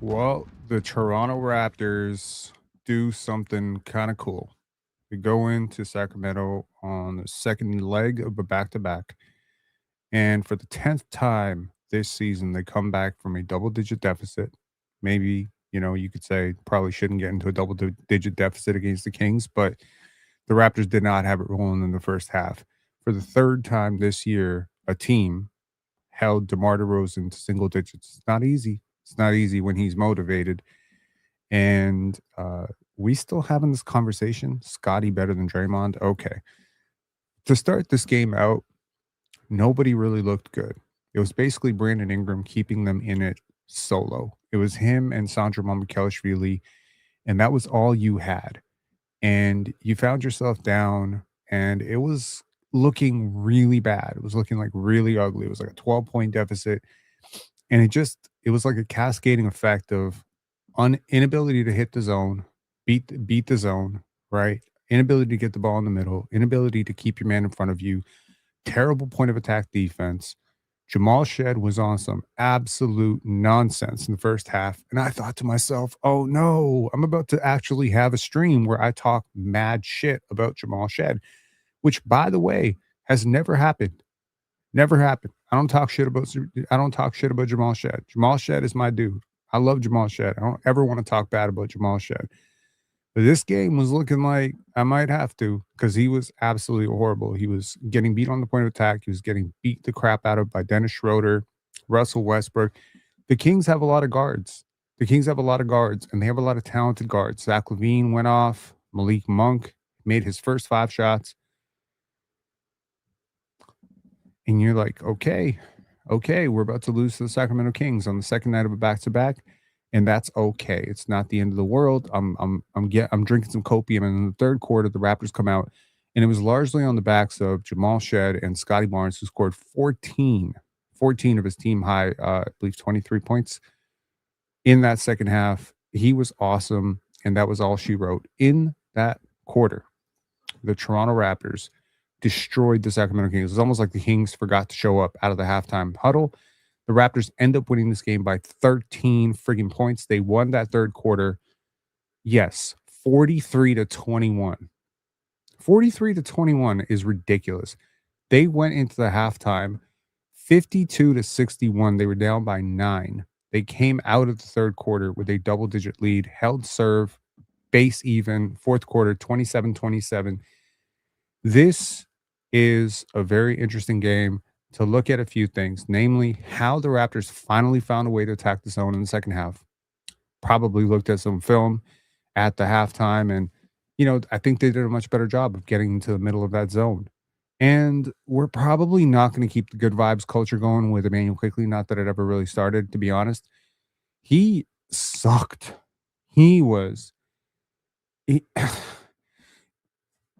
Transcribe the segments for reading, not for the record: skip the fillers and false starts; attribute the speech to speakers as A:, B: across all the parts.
A: Well, the Toronto Raptors do something kind of cool. They go into Sacramento on the second leg of a back to back. And for the 10th time this season, they come back from a double digit deficit. Maybe, you could say probably shouldn't get into a double digit deficit against the Kings, but the Raptors did not have it rolling in the first half. For the third time this year, a team held DeMar DeRozan to single digits. It's not easy. It's not easy when he's motivated. And we still having this conversation. Scotty better than Draymond. Okay. To start this game out, nobody really looked good. It was basically Brandon Ingram keeping them in it solo. It was him and Sandro Mamukelashvili, and that was all you had. And you found yourself down, and it was looking really bad. It was looking like really ugly. It was like a 12-point deficit. And it was like a cascading effect of inability to hit the zone, beat the zone, right? Inability to get the ball in the middle, inability to keep your man in front of you, terrible point of attack defense. Jamal Shead was on some absolute nonsense in the first half. And I thought to myself, oh no, I'm about to actually have a stream where I talk mad shit about Jamal Shead, which by the way has never happened. Never happened. I don't talk shit about Jamal Shead. Jamal Shead is my dude. I love Jamal Shead. I don't ever want to talk bad about Jamal Shead. But this game was looking like I might have to because he was absolutely horrible. He was getting beat on the point of attack. He was getting beat the crap out of by Dennis Schroeder, Russell Westbrook. The Kings have a lot of guards. And they have a lot of talented guards. Zach LaVine went off. Malik Monk made his first 5 shots. And you're like, okay, we're about to lose to the Sacramento Kings on the second night of a back-to-back, and that's okay. It's not the end of the world. I'm drinking some copium, and in the third quarter, the Raptors come out, and it was largely on the backs of Jamal Shead and Scotty Barnes, who scored 14 of his team high, I believe 23 points in that second half. He was awesome, and that was all she wrote. In that quarter, the Toronto Raptors destroyed the Sacramento Kings. It's almost like the Kings forgot to show up out of the halftime huddle. The Raptors end up winning this game by 13 friggin' points. They won that third quarter. Yes, 43-21. 43-21 is ridiculous. They went into the halftime 52-61. They were down by 9. They came out of the third quarter with a double-digit lead, held serve, base even, fourth quarter, 27-27. This is a very interesting game to look at a few things, namely how the Raptors finally found a way to attack the zone in the second half. Probably looked at some film at the halftime, and I think they did a much better job of getting into the middle of that zone. And we're probably not going to keep the good vibes culture going with Emmanuel Quickley. Not that it ever really started, to be honest. He sucked. He was.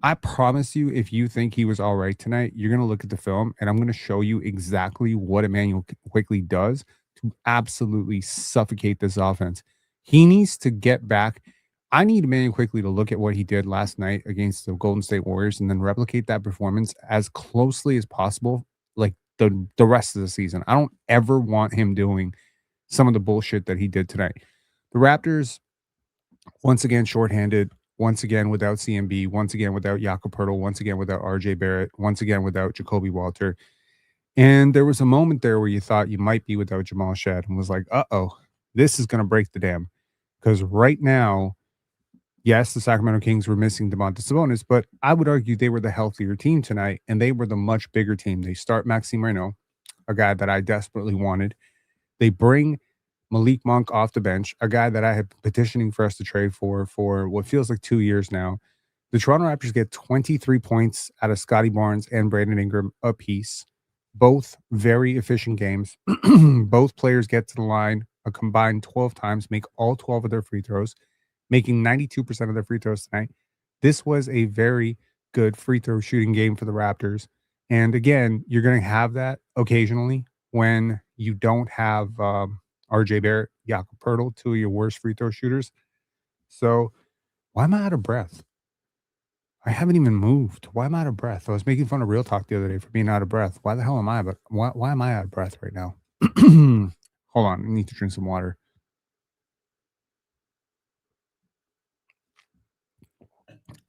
A: I promise you, if you think he was all right tonight, you're going to look at the film, and I'm going to show you exactly what Emmanuel Quickley does to absolutely suffocate this offense. He needs to get back. I need Emmanuel Quickley to look at what he did last night against the Golden State Warriors and then replicate that performance as closely as possible, like the rest of the season. I don't ever want him doing some of the bullshit that he did tonight. The Raptors, once again, shorthanded. Once again, without CMB, once again, without Jakob Poeltl, once again, without RJ Barrett, once again, without Jacoby Walter. And there was a moment there where you thought you might be without Jamal Shead and was like, uh-oh, this is going to break the dam. Because right now, yes, the Sacramento Kings were missing Domantas Sabonis, but I would argue they were the healthier team tonight, and they were the much bigger team. They start Maxime Reynaud, a guy that I desperately wanted. They bring Malik Monk off the bench, a guy that I have been petitioning for us to trade for what feels like 2 years now. The Toronto Raptors get 23 points out of Scotty Barnes and Brandon Ingram apiece. Both very efficient games. Both players get to the line a combined 12 times, make all 12 of their free throws, making 92% of their free throws tonight. This was a very good free throw shooting game for the Raptors. And again, you're going to have that occasionally when you don't have RJ Barrett, Jakob Poeltl, 2 of your worst free throw shooters. So why am I out of breath? I haven't even moved. Why am I out of breath? I was making fun of Real Talk the other day for being out of breath. Why the hell am I? But why am I out of breath right now? Hold on. I need to drink some water.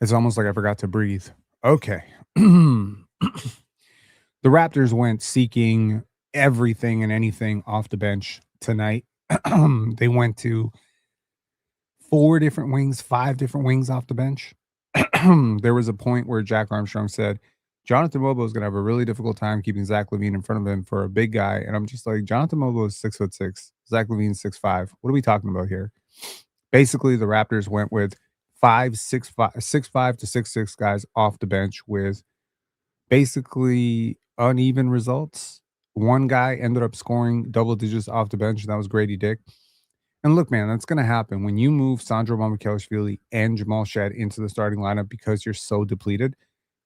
A: It's almost like I forgot to breathe. Okay. The Raptors went seeking everything and anything off the bench tonight. They went to 4 different wings, 5 different wings off the bench. There was a point where Jack Armstrong said, Jonathan Mobo is going to have a really difficult time keeping Zach LaVine in front of him for a big guy. And I'm just like, Jonathan Mobo is 6'6". Zach LaVine's 6'5". What are we talking about here? Basically, the Raptors went with 6'5" to 6'6" guys off the bench with basically uneven results. One guy ended up scoring double digits off the bench, and that was Grady Dick. And look, man, that's going to happen when you move Sandro Mamukelashvili and Jamal Shead into the starting lineup because you're so depleted.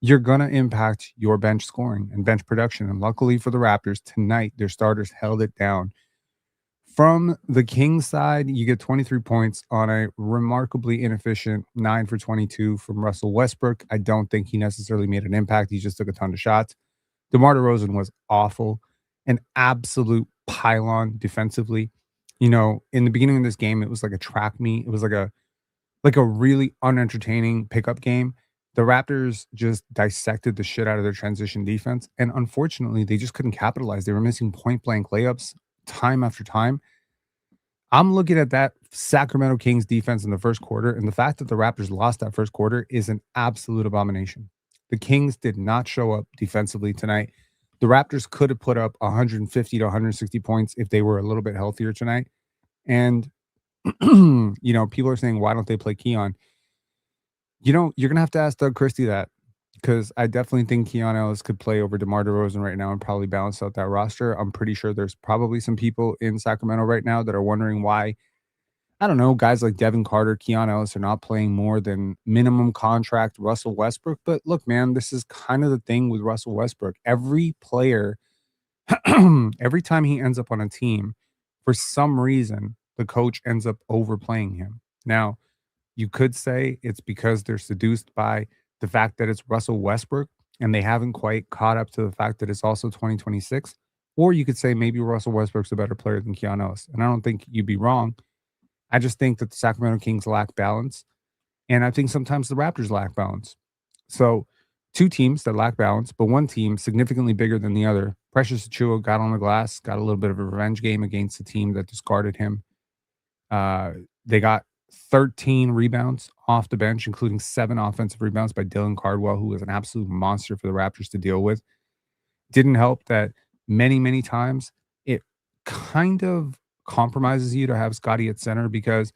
A: You're going to impact your bench scoring and bench production. And luckily for the Raptors, tonight, their starters held it down. From the Kings side, you get 23 points on a remarkably inefficient 9 for 22 from Russell Westbrook. I don't think he necessarily made an impact. He just took a ton of shots. DeMar DeRozan was awful, an absolute pylon defensively. You know, in the beginning of this game, it was like a track meet. It was like a really unentertaining pickup game. The Raptors just dissected the shit out of their transition defense, and unfortunately, they just couldn't capitalize. They were missing point blank layups time after time. I'm looking at that Sacramento Kings defense in the first quarter, and the fact that the Raptors lost that first quarter is an absolute abomination. The Kings did not show up defensively tonight. The Raptors could have put up 150 to 160 points if they were a little bit healthier tonight. And, you know, people are saying, why don't they play Keon? You know, you're going to have to ask Doug Christie that because I definitely think Keon Ellis could play over DeMar DeRozan right now and probably balance out that roster. I'm pretty sure there's probably some people in Sacramento right now that are wondering why, I don't know, guys like Devin Carter, Keon Ellis are not playing more than minimum contract Russell Westbrook. But look, man, this is kind of the thing with Russell Westbrook. Every player, every time he ends up on a team, for some reason, the coach ends up overplaying him. Now, you could say it's because they're seduced by the fact that it's Russell Westbrook and they haven't quite caught up to the fact that it's also 2026. Or you could say maybe Russell Westbrook's a better player than Keon Ellis. And I don't think you'd be wrong. I just think that the Sacramento Kings lack balance. And I think sometimes the Raptors lack balance. So 2 teams that lack balance, but one team significantly bigger than the other. Precious Achiuwa got on the glass, got a little bit of a revenge game against the team that discarded him. They got 13 rebounds off the bench, including 7 offensive rebounds by Dylan Cardwell, who was an absolute monster for the Raptors to deal with. Didn't help that many, many times it kind of compromises you to have Scotty at center because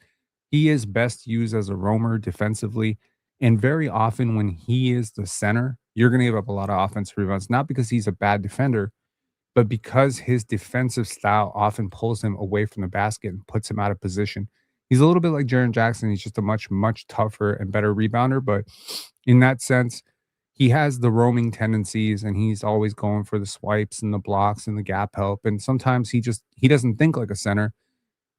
A: he is best used as a roamer defensively. And very often when he is the center, you're going to give up a lot of offensive rebounds, not because he's a bad defender, but because his defensive style often pulls him away from the basket and puts him out of position. He's a little bit like Jaren Jackson. He's just a much, much tougher and better rebounder. But in that sense, he has the roaming tendencies and he's always going for the swipes and the blocks and the gap help. And sometimes he doesn't think like a center.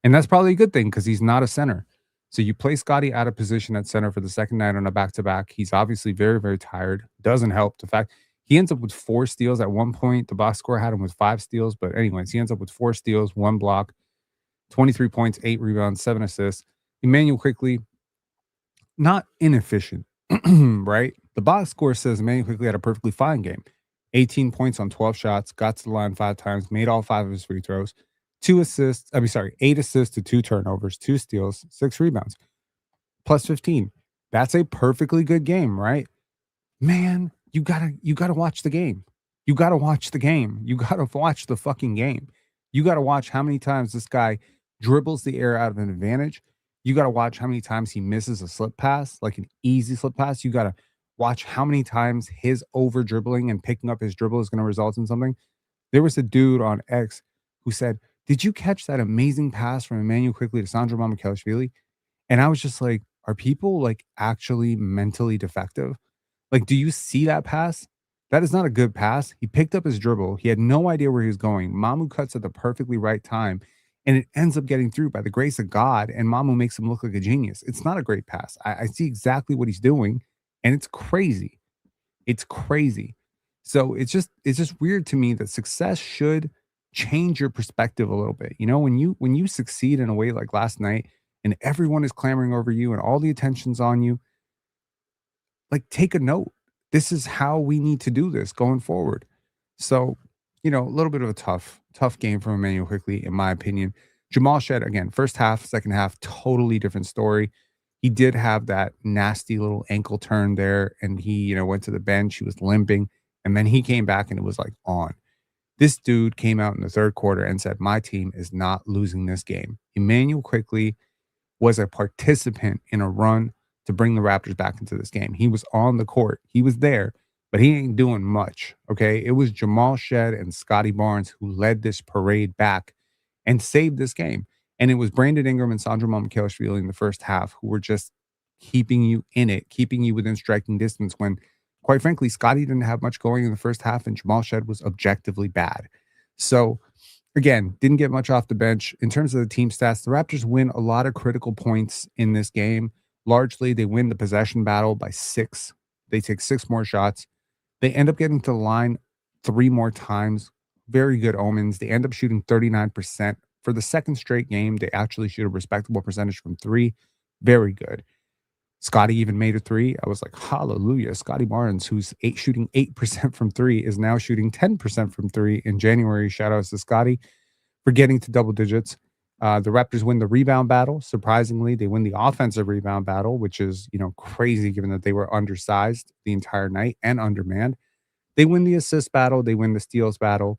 A: And that's probably a good thing because he's not a center. So you play Scotty out of position at center for the second night on a back-to-back. He's obviously very, very tired. Doesn't help the fact he ends up with 4 steals at one point. The box score had him with 5 steals. But anyways, he ends up with 4 steals, 1 block, 23 points, 8 rebounds, 7 assists. Emmanuel Quickley, not inefficient, right? The box score says Emmanuel Quickley had a perfectly fine game. 18 points on 12 shots, got to the line 5 times, made all 5 of his free throws. 8 assists to 2 turnovers, 2 steals, 6 rebounds, plus 15. That's a perfectly good game, right? Man, you gotta watch the game. You gotta watch the game. You gotta watch the fucking game. You gotta watch how many times this guy dribbles the air out of an advantage. You gotta watch how many times he misses a slip pass, like an easy slip pass. You gotta watch how many times his over dribbling and picking up his dribble is going to result in something. There was a dude on X who said, "Did you catch that amazing pass from Emmanuel Quickley to Sandro Mamukelashvili?" And I was just like, are people like actually mentally defective? Like, do you see that pass? That is not a good pass. He picked up his dribble. He had no idea where he was going. Mamu cuts at the perfectly right time, and it ends up getting through by the grace of God, and Mamu makes him look like a genius. It's not a great pass. I see exactly what he's doing, and it's crazy. It's crazy. So it's just weird to me that success should change your perspective a little bit. You know, when you succeed in a way like last night and everyone is clamoring over you and all the attention's on you, like, take a note. This is how we need to do this going forward. So, a little bit of a tough game from Emmanuel quickly, in my opinion. Jamal Shead, again, first half, second half, totally different story. He did have that nasty little ankle turn there, and he, went to the bench. He was limping, and then he came back and it was like on. This dude came out in the third quarter and said, "My team is not losing this game." Emmanuel quickly was a participant in a run to bring the Raptors back into this game. He was on the court. He was there, but he ain't doing much. Okay. It was Jamal Shead and Scotty Barnes who led this parade back and saved this game. And it was Brandon Ingram and Sandro Mamukelashvili in the first half who were just keeping you in it, keeping you within striking distance when, quite frankly, Scotty didn't have much going in the first half and Jamal Shead was objectively bad. So, again, didn't get much off the bench. In terms of the team stats, the Raptors win a lot of critical points in this game. Largely, they win the possession battle by 6. They take 6 more shots. They end up getting to the line 3 more times. Very good omens. They end up shooting 39%. For the second straight game, they actually shoot a respectable percentage from 3. Very good. Scotty even made a 3. I was like, hallelujah. Scotty Barnes, who's shooting 8% from 3, is now shooting 10% from 3 in January. Shout outs to Scotty for getting to double digits. The Raptors win the rebound battle. Surprisingly, they win the offensive rebound battle, which is, crazy given that they were undersized the entire night and undermanned. They win the assist battle. They win the steals battle.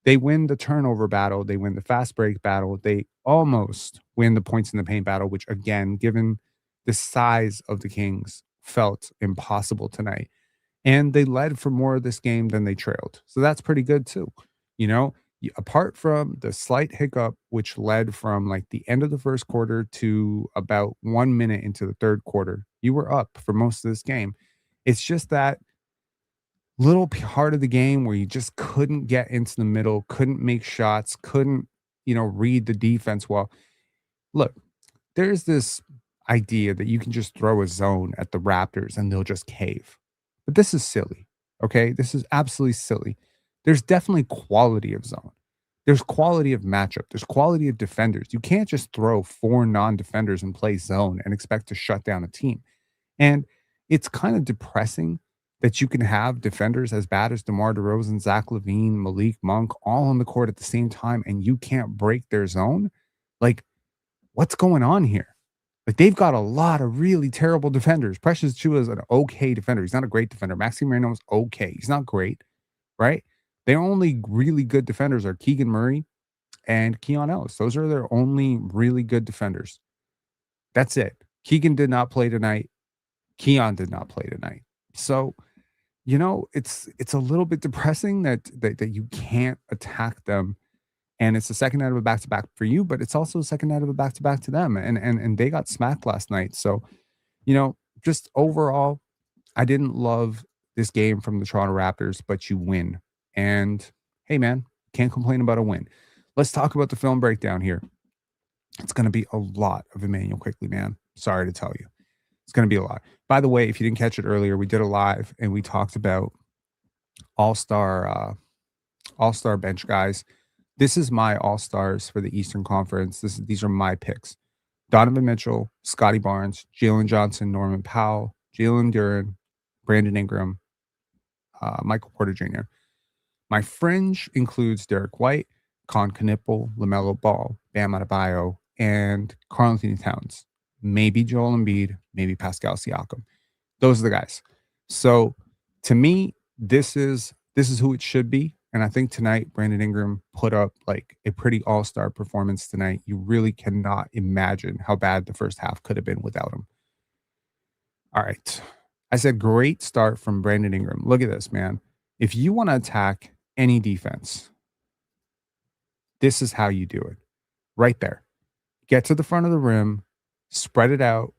A: They win the turnover battle. They win the fast break battle. They almost win the points in the paint battle, which, again, given the size of the Kings, felt impossible tonight. And they led for more of this game than they trailed. So that's pretty good too. Apart from the slight hiccup, which led from like the end of the first quarter to about 1 minute into the third quarter, you were up for most of this game. It's just that little part of the game where you just couldn't get into the middle, couldn't make shots, couldn't, read the defense well. Look, there's this idea that you can just throw a zone at the Raptors and they'll just cave. But this is silly. Okay. This is absolutely silly. There's definitely quality of zone. There's quality of matchup. There's quality of defenders. You can't just throw 4 non-defenders and play zone and expect to shut down a team. And it's kind of depressing that you can have defenders as bad as DeMar DeRozan, Zach LaVine, Malik Monk all on the court at the same time, and you can't break their zone. Like, what's going on here? Like, they've got a lot of really terrible defenders. Precious Achiuwa is an okay defender. He's not a great defender. Maxi Moreno is okay. He's not great, right? Their only really good defenders are Keegan Murray and Keon Ellis. Those are their only really good defenders. That's it. Keegan did not play tonight. Keon did not play tonight. So, it's a little bit depressing that you can't attack them. And it's the second night of a back-to-back for you, but it's also the second night of a back-to-back to them. And they got smacked last night. So, just overall, I didn't love this game from the Toronto Raptors, but you win. And hey, man, can't complain about a win. Let's talk about the film breakdown here. It's going to be a lot of Emmanuel quickly, man. Sorry to tell you. It's going to be a lot. By the way, if you didn't catch it earlier, we did a live and we talked about all-star bench guys. This is my all-stars for the Eastern Conference. These are my picks. Donovan Mitchell, Scotty Barnes, Jalen Johnson, Norman Powell, Jalen Duren, Brandon Ingram, Michael Porter Jr. My fringe includes Derek White, Con Knipple, LaMelo Ball, Bam Adebayo, and Karl-Anthony Towns. Maybe Joel Embiid, maybe Pascal Siakam. Those are the guys. So to me, this is who it should be. And I think tonight, Brandon Ingram put up like a pretty all-star performance tonight. You really cannot imagine how bad the first half could have been without him. All right. I said great start from Brandon Ingram. Look at this, man. If you want to attack any defense, this is how you do it. Right there. Get to the front of the rim, spread it out.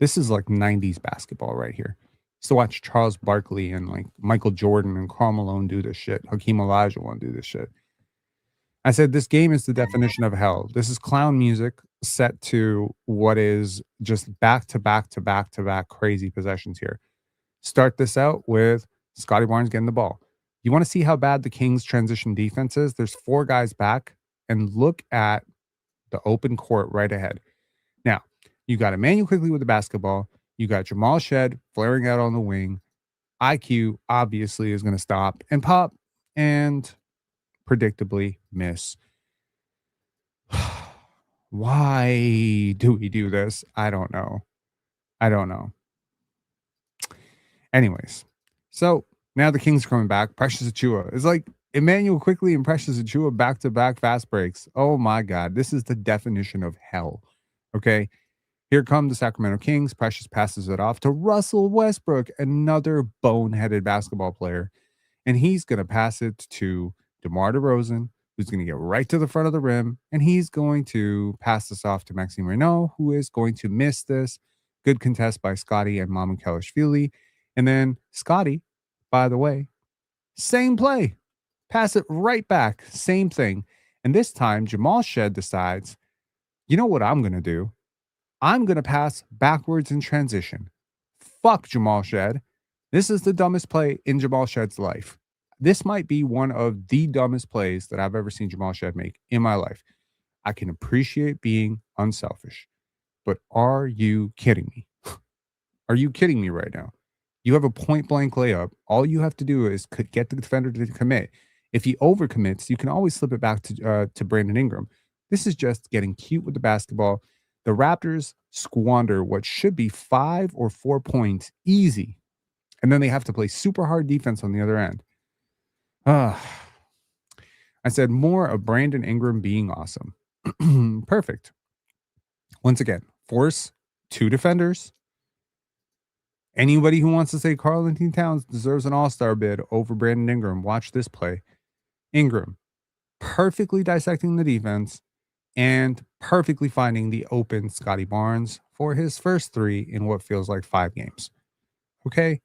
A: This is like 90s basketball right here. So watch Charles Barkley and like Michael Jordan and Karl Malone do this shit. Hakeem Olajuwon do this shit. I said this game is the definition of hell. This is clown music set to what is just back to back to back to back crazy possessions here. Start this out with Scotty Barnes getting the ball. You want to see how bad the Kings transition defense is? There's 4 guys back, and look at the open court right ahead. Now, you got Emmanuel quickly with the basketball. You got Jamal Shead flaring out on the wing. IQ obviously is going to stop and pop and predictably miss. Why do we do this? I don't know. I don't know. Anyways, so now the Kings are coming back. Precious Achua is like Emmanuel Quickly and Precious Achua back to back fast breaks. Oh my God. This is the definition of hell. Okay. Here come the Sacramento Kings. Precious passes it off to Russell Westbrook, another boneheaded basketball player. And he's going to pass it to DeMar DeRozan, who's going to get right to the front of the rim. And he's going to pass this off to Maxime Renaud, who is going to miss this. Good contest by Scotty and Mamu Kelishvili. And then Scotty, by the way, same play. Pass it right back. Same thing. And this time, Jamal Shead decides, you know what I'm going to do? I'm going to pass backwards in transition. Fuck Jamal Shead. This is the dumbest play in Jamal Shead's life. This might be one of the dumbest plays that I've ever seen Jamal Shead make in my life. I can appreciate being unselfish, but are you kidding me? Are you kidding me right now? You have a point blank layup. All you have to do is get the defender to commit. If he overcommits, you can always slip it back to Brandon Ingram. This is just getting cute with the basketball. The Raptors squander what should be 5 or 4 points easy. And then they have to play super hard defense on the other end. I said more of Brandon Ingram being awesome. Perfect. Once again, force 2 defenders. Anybody who wants to say Karl-Anthony Towns deserves an all-star bid over Brandon Ingram, watch this play. Ingram perfectly dissecting the defense and perfectly finding the open Scotty Barnes for his first 3 in what feels like 5 games. Okay?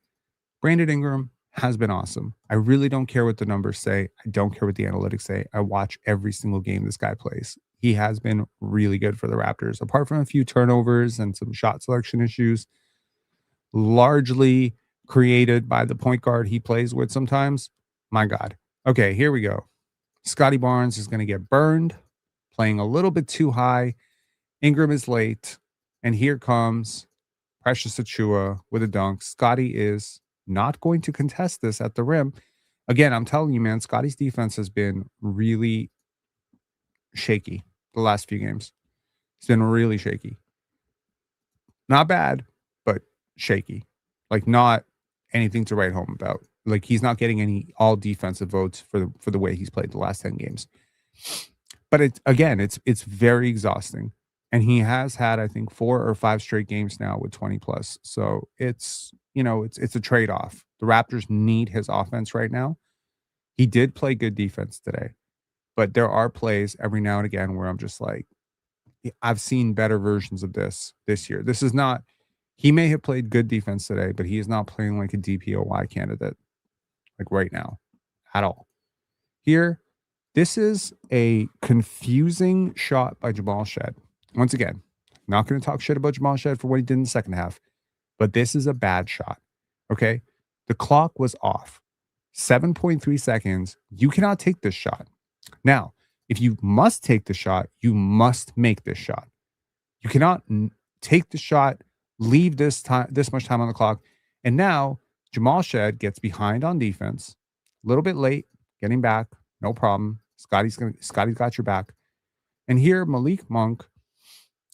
A: Brandon Ingram has been awesome. I really don't care what the numbers say. I don't care what the analytics say. I watch every single game this guy plays. He has been really good for the Raptors, apart from a few turnovers and some shot selection issues, largely created by the point guard he plays with sometimes. My God. Okay, here we go. Scotty Barnes is going to get burned, playing a little bit too high. Ingram is late. And here comes Precious Achua with a dunk. Scotty is not going to contest this at the rim. Again, I'm telling you, man, Scotty's defense has been really shaky the last few games. It's been really shaky. Not bad, but shaky. Like, not anything to write home about. Like, he's not getting any all defensive votes for the way he's played the last 10 games. But it's very exhausting. And he has had, I think, 4 or 5 straight games now with 20 plus. So it's a trade-off. The Raptors need his offense right now. He did play good defense today, but there are plays every now and again where I'm just like, I've seen better versions of this year. This is not, he may have played good defense today, but he is not playing like a DPOY candidate, like right now, at all. Here, this is a confusing shot by Jamal Shead. Once again, not going to talk shit about Jamal Shead for what he did in the second half, but this is a bad shot. Okay? The clock was off. 7.3 seconds. You cannot take this shot. Now, if you must take the shot, you must make this shot. You cannot take the shot, leave this much time on the clock. And now Jamal Shead gets behind on defense, a little bit late, getting back, no problem. Scotty's got your back. And here Malik Monk,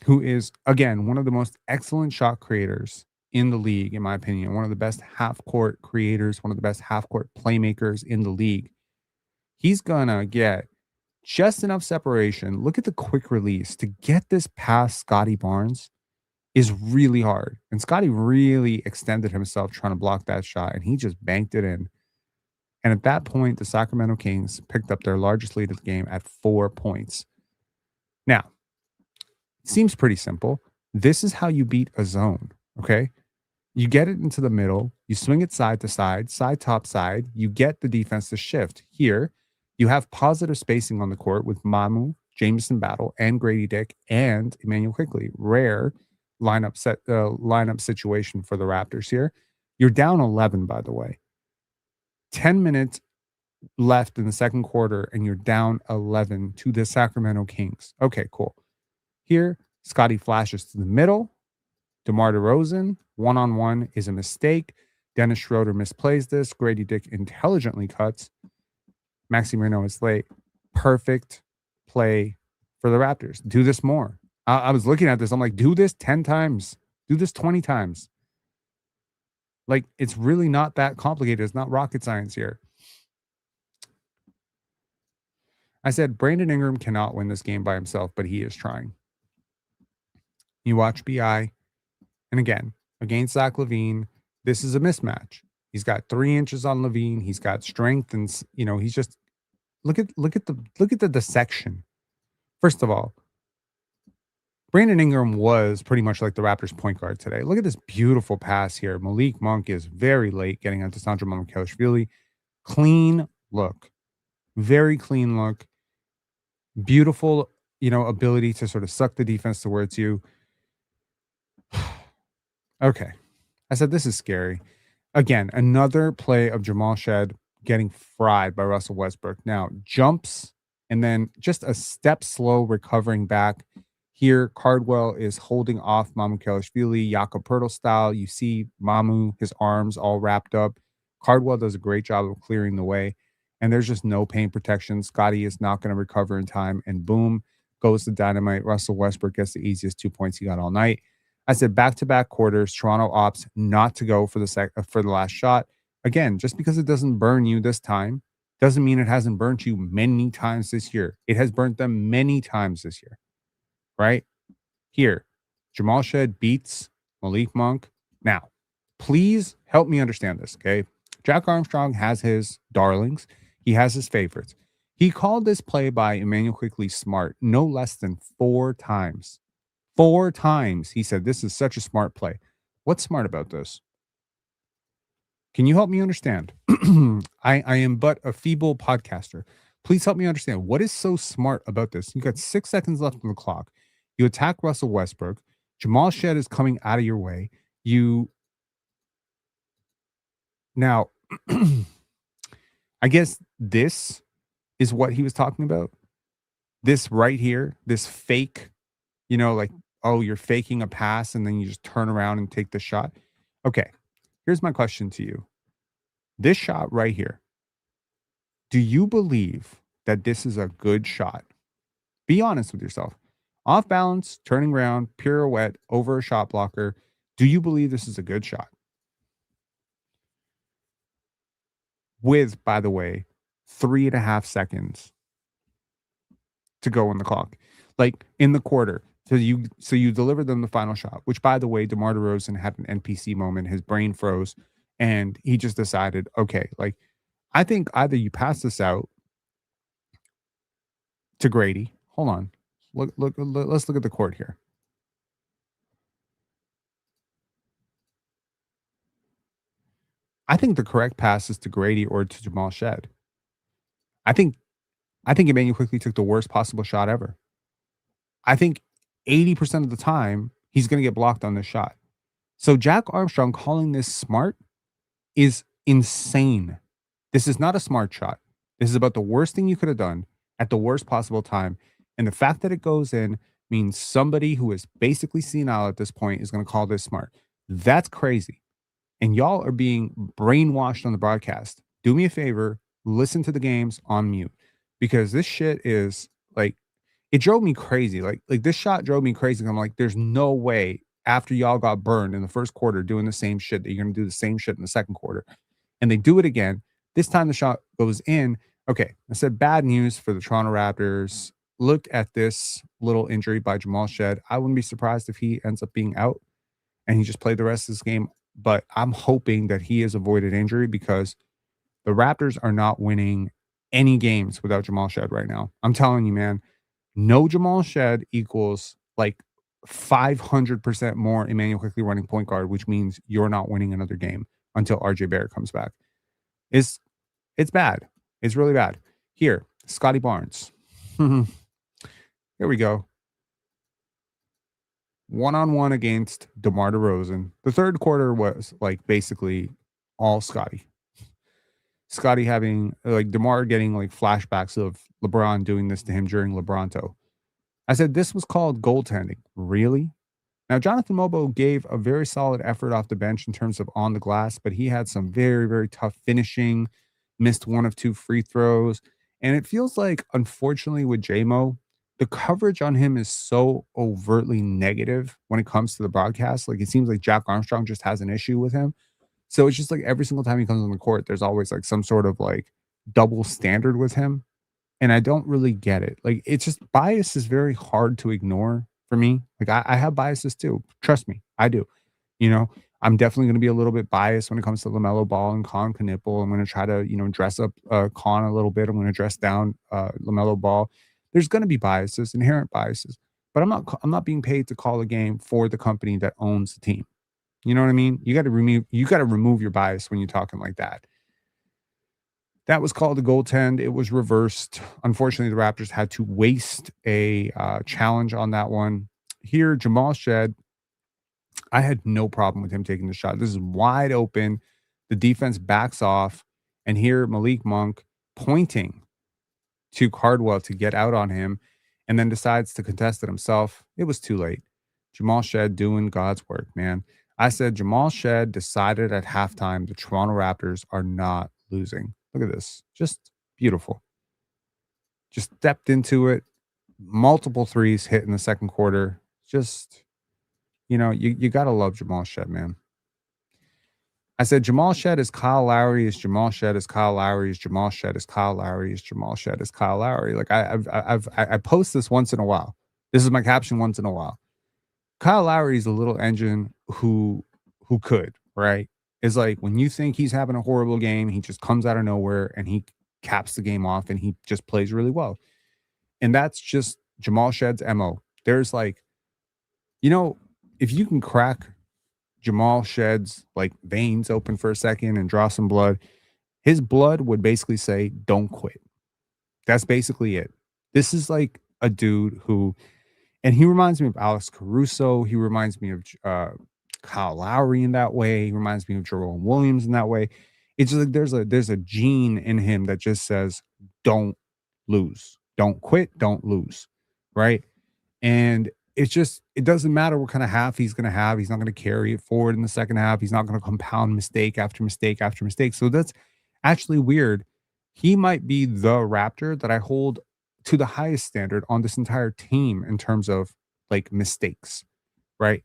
A: who is, again, one of the most excellent shot creators in the league, in my opinion, one of the best half-court creators, one of the best half-court playmakers in the league. He's going to get just enough separation. Look at the quick release to get this past Scotty Barnes is really hard. And Scotty really extended himself trying to block that shot, and he just banked it in. And at that point, the Sacramento Kings picked up their largest lead of the game at 4 points. Now, it seems pretty simple. This is how you beat a zone, okay? You get it into the middle. You swing it side to side, top side. You get the defense to shift. Here, you have positive spacing on the court with Mamu, Jameson Battle, and Grady Dick, and Emmanuel Quickly. Rare lineup situation for the Raptors here. You're down 11, by the way. 10 minutes left in the second quarter, and you're down 11 to the Sacramento Kings. Okay, cool. Here, Scotty flashes to the middle. DeMar DeRozan One-on-one is a mistake. Dennis Schroeder misplays this. Grady Dick intelligently cuts. Maxi Marino is late. Perfect play for the Raptors. Do this more. I was looking at this. I'm like, do this 10 times. Do this 20 times. Like, it's really not that complicated. It's not rocket science here. I said Brandon Ingram cannot win this game by himself, but he is trying. You watch BI, and again, against Zach LaVine, this is a mismatch. He's got 3 inches on LaVine. He's got strength, and he's just look at the dissection. First of all, Brandon Ingram was pretty much like the Raptors point guard today. Look at this beautiful pass here. Malik Monk is very late getting onto Sandro Mamukelashvili. Clean look. Very clean look. Beautiful, ability to sort of suck the defense towards you. Okay. I said this is scary. Again, another play of Jamal Shead getting fried by Russell Westbrook. Now, jumps and then just a step slow recovering back. Here, Cardwell is holding off Mamukelashvili, Jakob Poeltl style. You see Mamu, his arms all wrapped up. Cardwell does a great job of clearing the way, and there's just no paint protection. Scotty is not going to recover in time, and boom, goes the dynamite. Russell Westbrook gets the easiest 2 points he got all night. I said back-to-back quarters, Toronto opts not to go for the last shot. Again, just because it doesn't burn you this time doesn't mean it hasn't burnt you many times this year. It has burnt them many times this year. Right here, Jamal Shead beats Malik Monk. Now, please help me understand this, okay? Jack Armstrong has his darlings. He has his favorites. He called this play by Emmanuel Quickley smart no less than 4 times. 4 times he said, this is such a smart play. What's smart about this? Can you help me understand? I am but a feeble podcaster. Please help me understand. What is so smart about this? You got 6 seconds left on the clock. You attack Russell Westbrook. Jamal Shead is coming out of your way. Now, I guess this is what he was talking about. This right here, this fake, like, oh, you're faking a pass and then you just turn around and take the shot. Okay, here's my question to you. This shot right here, do you believe that this is a good shot? Be honest with yourself. Off balance, turning around, pirouette over a shot blocker. Do you believe this is a good shot? With, by the way, 3.5 seconds to go on the clock, like in the quarter. So you deliver them the final shot, which, by the way, DeMar DeRozan had an NPC moment. His brain froze, and he just decided, okay, like, I think either you pass this out to Grady. Hold on. Look, let's look at the court here. I think the correct pass is to Grady or to Jamal Shead. I think Emmanuel Quickley took the worst possible shot ever. I think 80% of the time he's going to get blocked on this shot. So Jack Armstrong calling this smart is insane. This is not a smart shot. This is about the worst thing you could have done at the worst possible time. And the fact that it goes in means somebody who is basically senile at this point is going to call this smart. That's crazy. And y'all are being brainwashed on the broadcast. Do me a favor, listen to the games on mute, because this shit is like, it drove me crazy. Like this shot drove me crazy. I'm like, there's no way after y'all got burned in the first quarter doing the same shit that you're going to do the same shit in the second quarter. And they do it again. This time the shot goes in. Okay, I said bad news for the Toronto Raptors. Look at this little injury by Jamal Shead. I wouldn't be surprised if he ends up being out and he just played the rest of this game. But I'm hoping that he has avoided injury, because the Raptors are not winning any games without Jamal Shead right now. I'm telling you, man, no Jamal Shead equals like 500% more Emmanuel Quickley running point guard, which means you're not winning another game until RJ Barrett comes back. It's bad. It's really bad. Here, Scotty Barnes. Here we go. One-on-one against DeMar DeRozan. The third quarter was like basically all Scotty. Scotty having like DeMar getting like flashbacks of LeBron doing this to him during LeBronto. I said this was called goaltending. Really? Now, Jonathan Mobo gave a very solid effort off the bench in terms of on the glass, but he had some very, very tough finishing, missed one of two free throws. And it feels like, unfortunately, with JMO, the coverage on him is so overtly negative when it comes to the broadcast. Like, it seems like Jack Armstrong just has an issue with him. So it's just like every single time he comes on the court, there's always like some sort of like double standard with him. And I don't really get it. Like, it's just bias is very hard to ignore for me. Like, I have biases too. Trust me, I do. You know, I'm definitely going to be a little bit biased when it comes to LaMelo Ball and Con Knipple. I'm going to try to, dress up Con a little bit. I'm going to dress down LaMelo Ball. There's going to be biases, inherent biases, but I'm not being paid to call a game for the company that owns the team. You know what I mean? You got to remove your bias when you're talking like that. That was called a goaltend. It was reversed. Unfortunately, the Raptors had to waste a challenge on that one. Here, Jamal Shead, I had no problem with him taking the shot. This is wide open. The defense backs off. And here, Malik Monk pointing to Cardwell to get out on him and then decides to contest it himself. It was too late. Jamal Shead doing God's work, man. I said Jamal Shead decided at halftime the Toronto Raptors are not losing. Look at this. Just beautiful. Just stepped into it. Multiple threes hit in the second quarter. Just, you got to love Jamal Shead, man. I said Jamal Shead is Kyle Lowry, is Jamal Shead is Kyle Lowry, is Jamal Shead is Kyle Lowry, is Jamal Shead is Kyle Lowry. Like I post this once in a while. This is my caption once in a while. Kyle Lowry is a little engine who could, right? Is like when you think he's having a horrible game, he just comes out of nowhere and he caps the game off and he just plays really well. And that's just Jamal Shead's MO. There's like, if you can crack Jamal Shead's like veins open for a second and draw some blood, his blood would basically say, don't quit. That's basically it. This is like a dude who, and he reminds me of Alex Caruso. He reminds me of Kyle Lowry in that way. He reminds me of Jerome Williams in that way. It's just like there's a gene in him that just says, don't lose. Don't quit. Don't lose. Right. And it doesn't matter what kind of half he's going to have. He's not going to carry it forward in the second half. He's not going to compound mistake after mistake after mistake. So that's actually weird. He might be the Raptor that I hold to the highest standard on this entire team in terms of like mistakes, right?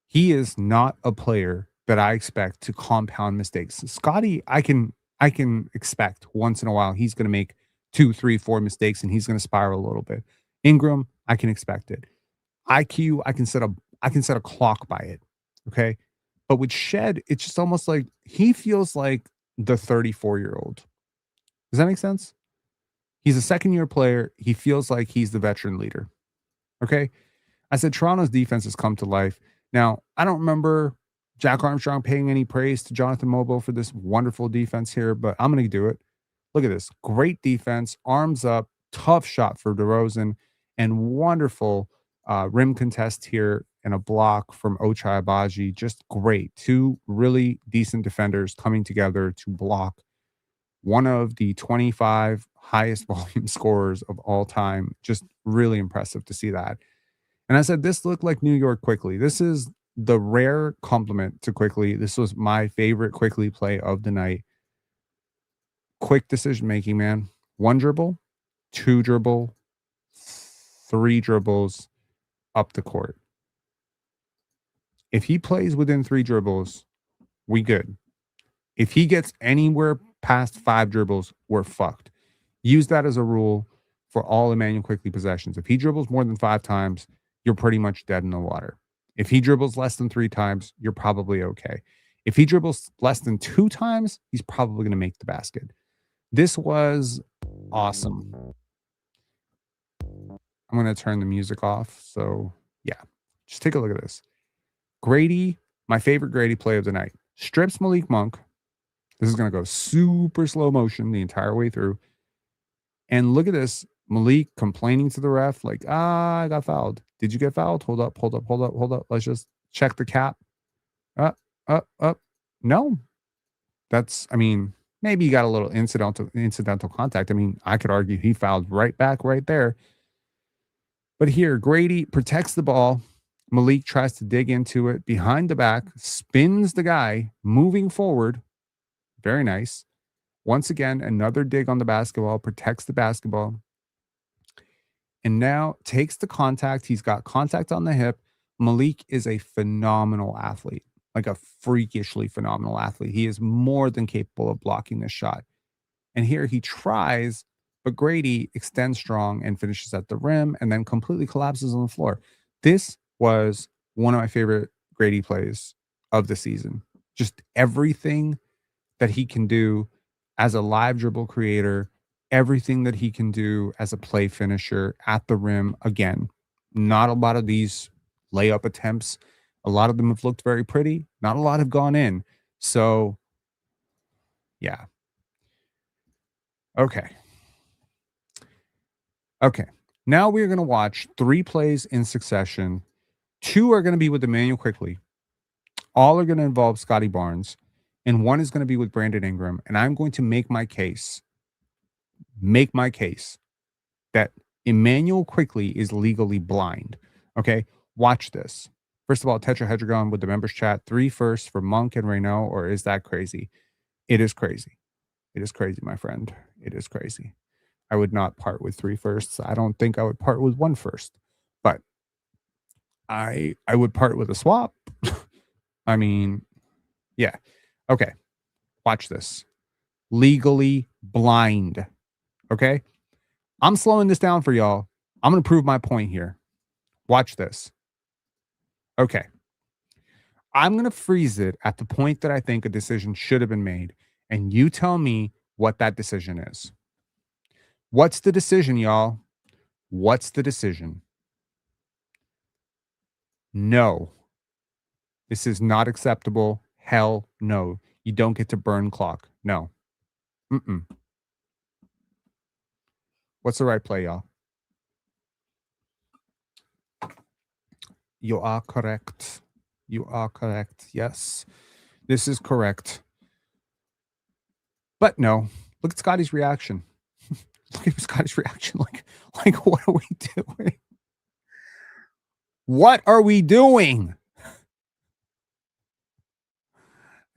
A: He is not a player that I expect to compound mistakes. Scotty, I can expect once in a while he's going to make 2, 3, 4 mistakes and he's going to spiral a little bit. Ingram, I can expect it. IQ, I can set a clock by it. Okay. But with Shead, it's just almost like he feels like the 34-year-old. Does that make sense? He's a second-year player. He feels like he's the veteran leader. Okay. I said Toronto's defense has come to life. Now, I don't remember Jack Armstrong paying any praise to Jonathan Mobo for this wonderful defense here, but I'm going to do it. Look at this. Great defense, arms up, tough shot for DeRozan, and wonderful rim contest here and a block from Ochai Agbaji. Just great. Two really decent defenders coming together to block one of the 25 highest volume scorers of all time. Just really impressive to see that. And I said, this looked like New York Quickly. This is the rare compliment to Quickly. This was my favorite Quickly play of the night. Quick decision making, man. 1 dribble, 2 dribble, 3 dribbles up the court. If he plays within 3 dribbles, we good. If he gets anywhere past 5 dribbles, we're fucked. Use that as a rule for all Emmanuel Quickly possessions. If he dribbles more than 5 times, you're pretty much dead in the water. If he dribbles less than 3 times, you're probably okay. If he dribbles less than 2 times, he's probably going to make the basket. This was awesome. I'm going to turn the music off. So, yeah, just take a look at this. Grady, my favorite Grady play of the night. Strips Malik Monk. This is going to go super slow motion the entire way through. And look at this. Malik complaining to the ref, like, I got fouled. Did you get fouled? Hold up. Let's just check the cap. Up. No. Maybe he got a little incidental contact. I could argue he fouled right back right there. But here, Grady protects the ball, Malik tries to dig into it behind the back, spins the guy, moving forward. Very nice. Once again, another dig on the basketball, protects the basketball, and now takes the contact. He's got contact on the hip. Malik is a phenomenal athlete, like a freakishly phenomenal athlete. He is more than capable of blocking this shot. And here he tries, but Grady extends strong and finishes at the rim and then completely collapses on the floor. This was one of my favorite Grady plays of the season. Just everything that he can do as a live dribble creator, everything that he can do as a play finisher at the rim. Again, not a lot of these layup attempts. A lot of them have looked very pretty. Not a lot have gone in. So, yeah. Okay. Okay. Now we're going to watch 3 plays in succession. 2 are going to be with Emmanuel Quickley. All are going to involve Scotty Barnes. And 1 is going to be with Brandon Ingram. And I'm going to make my case that Emmanuel Quickley is legally blind. Okay. Watch this. First of all, Tetrahedron with the members chat. 3 firsts for Monk and Reno, or is that crazy? It is crazy. It is crazy, my friend. It is crazy. I would not part with 3 firsts. I don't think I would part with 1 first, but I would part with a swap. I mean, yeah. Okay. Watch this. Legally blind. Okay. I'm slowing this down for y'all. I'm going to prove my point here. Watch this. Okay. I'm going to freeze it at the point that I think a decision should have been made. And you tell me what that decision is. What's the decision, y'all? What's the decision? No. This is not acceptable. Hell no. You don't get to burn clock. No. What's the right play, y'all? You are correct. You are correct. Yes. This is correct. But no. Look at Scotty's reaction. Look at Scotty's reaction. Like, what are we doing? What are we doing?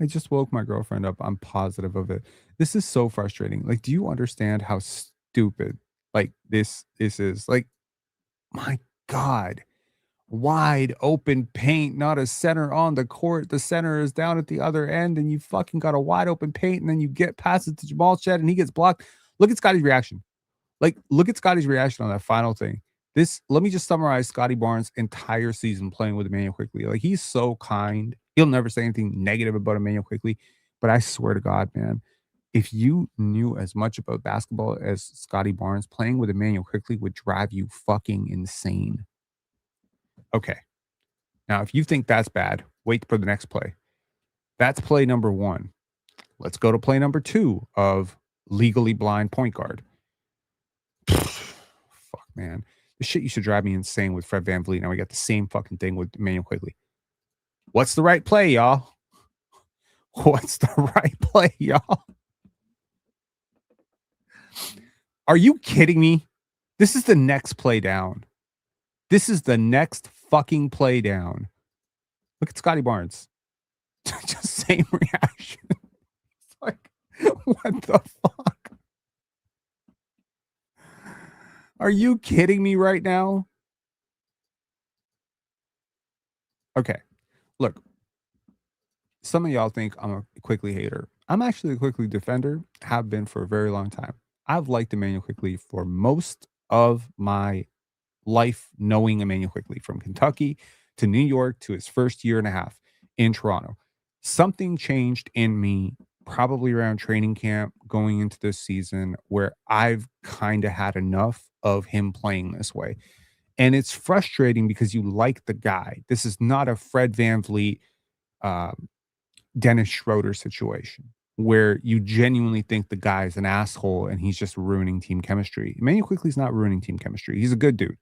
A: I just woke my girlfriend up. I'm positive of it. This is so frustrating. Like, do you understand how stupid like this is? Like, my God. Wide open paint, not a center on the court. The center is down at the other end, and you fucking got a wide open paint, and then you get past it to Jamal Shead, and he gets blocked. Look at Scotty's reaction. Like, look at Scotty's reaction on that final thing. Let me just summarize Scotty Barnes' entire season playing with Emmanuel Quickley. Like, he's so kind. He'll never say anything negative about Emmanuel Quickley. But I swear to God, man, if you knew as much about basketball as Scotty Barnes, playing with Emmanuel Quickley would drive you fucking insane. Okay. Now, if you think that's bad, wait for the next play. That's play number 1. Let's go to play number 2 of legally blind point guard. Fuck, man. This shit used to drive me insane with Fred VanVleet. Now we got the same fucking thing with Emmanuel Quickley. What's the right play, y'all? What's the right play, y'all? Are you kidding me? This is the next play down. This is the next fucking play down. Look at Scotty Barnes. Just same reaction. It's like, what the fuck? Are you kidding me right now? Okay. Look, some of y'all think I'm a Quickley hater. I'm actually a Quickley defender, have been for a very long time. I've liked Emmanuel Quickley for most of my life, knowing Emmanuel Quickley from Kentucky to New York to his first year and a half in Toronto. Something changed in me probably around training camp going into this season where I've kind of had enough of him playing this way. And it's frustrating because you like the guy. This is not a Fred VanVleet, Dennis Schroeder situation where you genuinely think the guy's an asshole and he's just ruining team chemistry. Emmanuel Quickley's not ruining team chemistry. He's a good dude.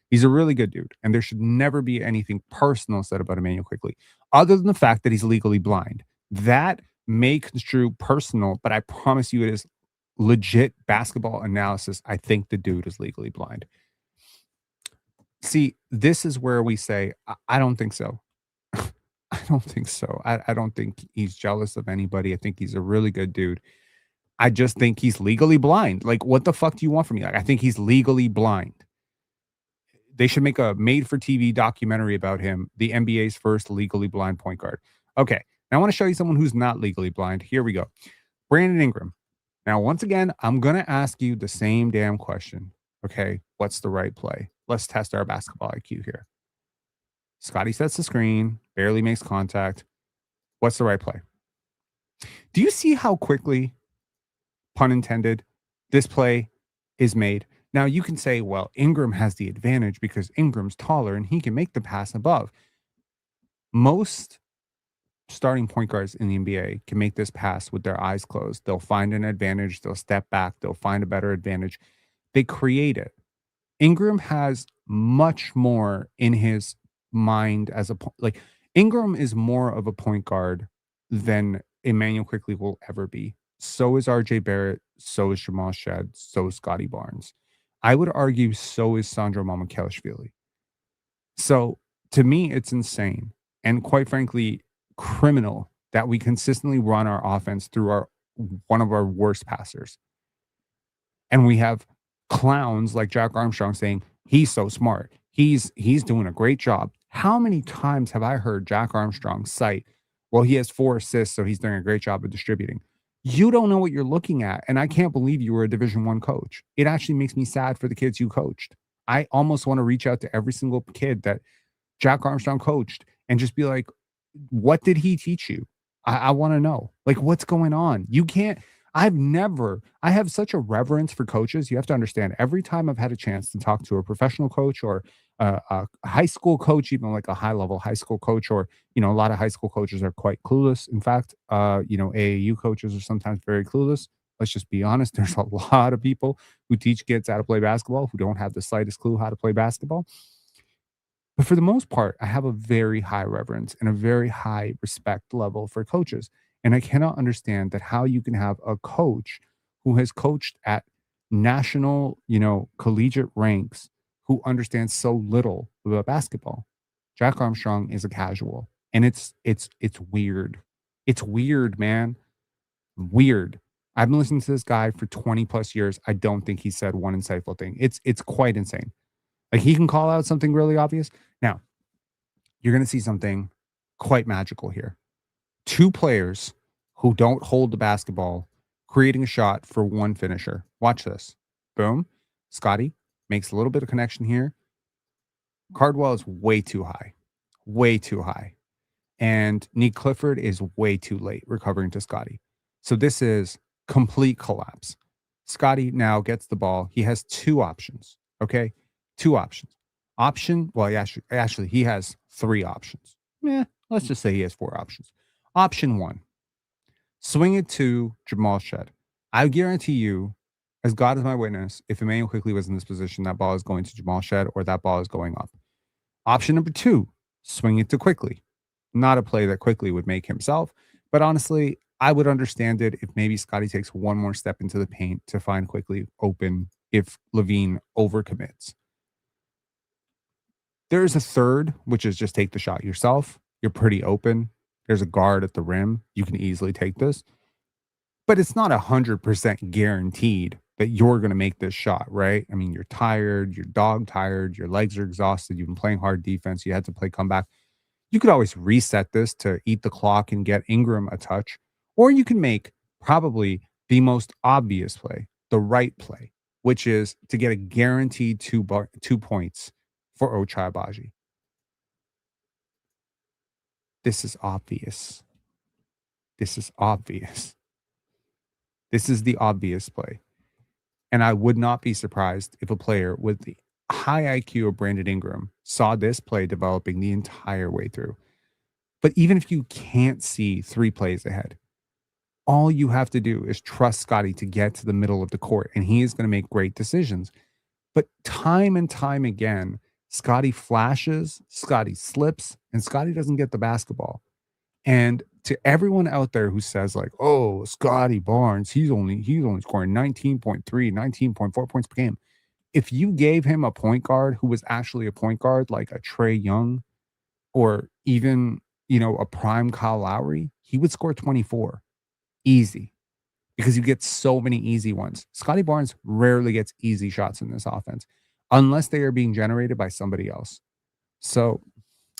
A: He's a really good dude. And there should never be anything personal said about Emmanuel Quickley other than the fact that he's legally blind. That may construe personal, but I promise you it is legit basketball analysis. I think the dude is legally blind. See, this is where we say, I don't think so. I don't think so. I don't think he's jealous of anybody. I think he's a really good dude. I just think he's legally blind. Like, what the fuck do you want from me? Like, I think he's legally blind. They should make a made for TV documentary about him, the NBA's first legally blind point guard. Okay. Now I want to show you someone who's not legally blind. Here we go. Brandon Ingram. Now, once again, I'm going to ask you the same damn question. Okay. What's the right play? Let's test our basketball IQ here. Scotty sets the screen, barely makes contact. What's the right play? Do you see how quickly, pun intended, this play is made? Now, you can say, well, Ingram has the advantage because Ingram's taller and he can make the pass above. Most starting point guards in the NBA can make this pass with their eyes closed. They'll find an advantage, they'll step back, they'll find a better advantage. They create it. Ingram has much more in his mind as like Ingram is more of a point guard than Emmanuel Quickley will ever be. So is RJ Barrett, so is Jamal Shead, so is Scotty Barnes. I would argue so is Sandro Mamukelashvili. So to me, it's insane and quite frankly, criminal that we consistently run our offense through our one of our worst passers. And we have clowns like Jack Armstrong saying, he's so smart. He's doing a great job. How many times have I heard Jack Armstrong cite, well, he has 4 assists, so he's doing a great job of distributing. You don't know what you're looking at. And I can't believe you were a Division One coach. It actually makes me sad for the kids you coached. I almost want to reach out to every single kid that Jack Armstrong coached and just be like, what did he teach you? I want to know. Like, what's going on? You can't. I have such a reverence for coaches. You have to understand, every time I've had a chance to talk to a professional coach or a high school coach, even like a high level high school coach, or, a lot of high school coaches are quite clueless. In fact, AAU coaches are sometimes very clueless. Let's just be honest. There's a lot of people who teach kids how to play basketball who don't have the slightest clue how to play basketball. But for the most part, I have a very high reverence and a very high respect level for coaches. And I cannot understand that how you can have a coach who has coached at national, collegiate ranks who understands so little about basketball. Jack Armstrong is a casual. And it's weird. It's weird, man. Weird. I've been listening to this guy for 20 plus years. I don't think he said one insightful thing. It's quite insane. Like, he can call out something really obvious. Now, you're going to see something quite magical here. 2 players who don't hold the basketball creating a shot for one finisher. Watch this. Boom. Scotty makes a little bit of connection here. Cardwell is way too high. Way too high. And Nick Clifford is way too late recovering to Scotty. So this is complete collapse. Scotty now gets the ball. He has 2 options. Okay. 2 options. Actually, he has 3 options. Let's just say he has 4 options. Option 1, swing it to Jamal Shead. I guarantee you, as God is my witness, if Emmanuel Quickley was in this position, that ball is going to Jamal Shead or that ball is going up. Option number 2, swing it to Quickley. Not a play that Quickley would make himself, but honestly, I would understand it if maybe Scotty takes one more step into the paint to find Quickley open if Levine overcommits. There's a third, which is just take the shot yourself. You're pretty open. There's a guard at the rim. You can easily take this. But it's not 100% guaranteed that you're going to make this shot, right? I mean, you're tired, you're dog tired, your legs are exhausted, you've been playing hard defense, you had to play comeback. You could always reset this to eat the clock and get Ingram a touch. Or you can make probably the most obvious play, the right play, which is to get a guaranteed 2 points for Ochai Agbaji. This is obvious. This is obvious. This is the obvious play. And I would not be surprised if a player with the high IQ of Brandon Ingram saw this play developing the entire way through. But even if you can't see 3 plays ahead, all you have to do is trust Scotty to get to the middle of the court, and he is going to make great decisions. But time and time again, Scotty flashes, Scotty slips, and Scotty doesn't get the basketball. And to everyone out there who says like, oh, Scotty Barnes, he's only scoring 19.3, 19.4 points per game. if you gave him a point guard who was actually a point guard, like a Trae Young or even, a prime Kyle Lowry, he would score 24 easy because you get so many easy ones. Scotty Barnes rarely gets easy shots in this offense unless they are being generated by somebody else. So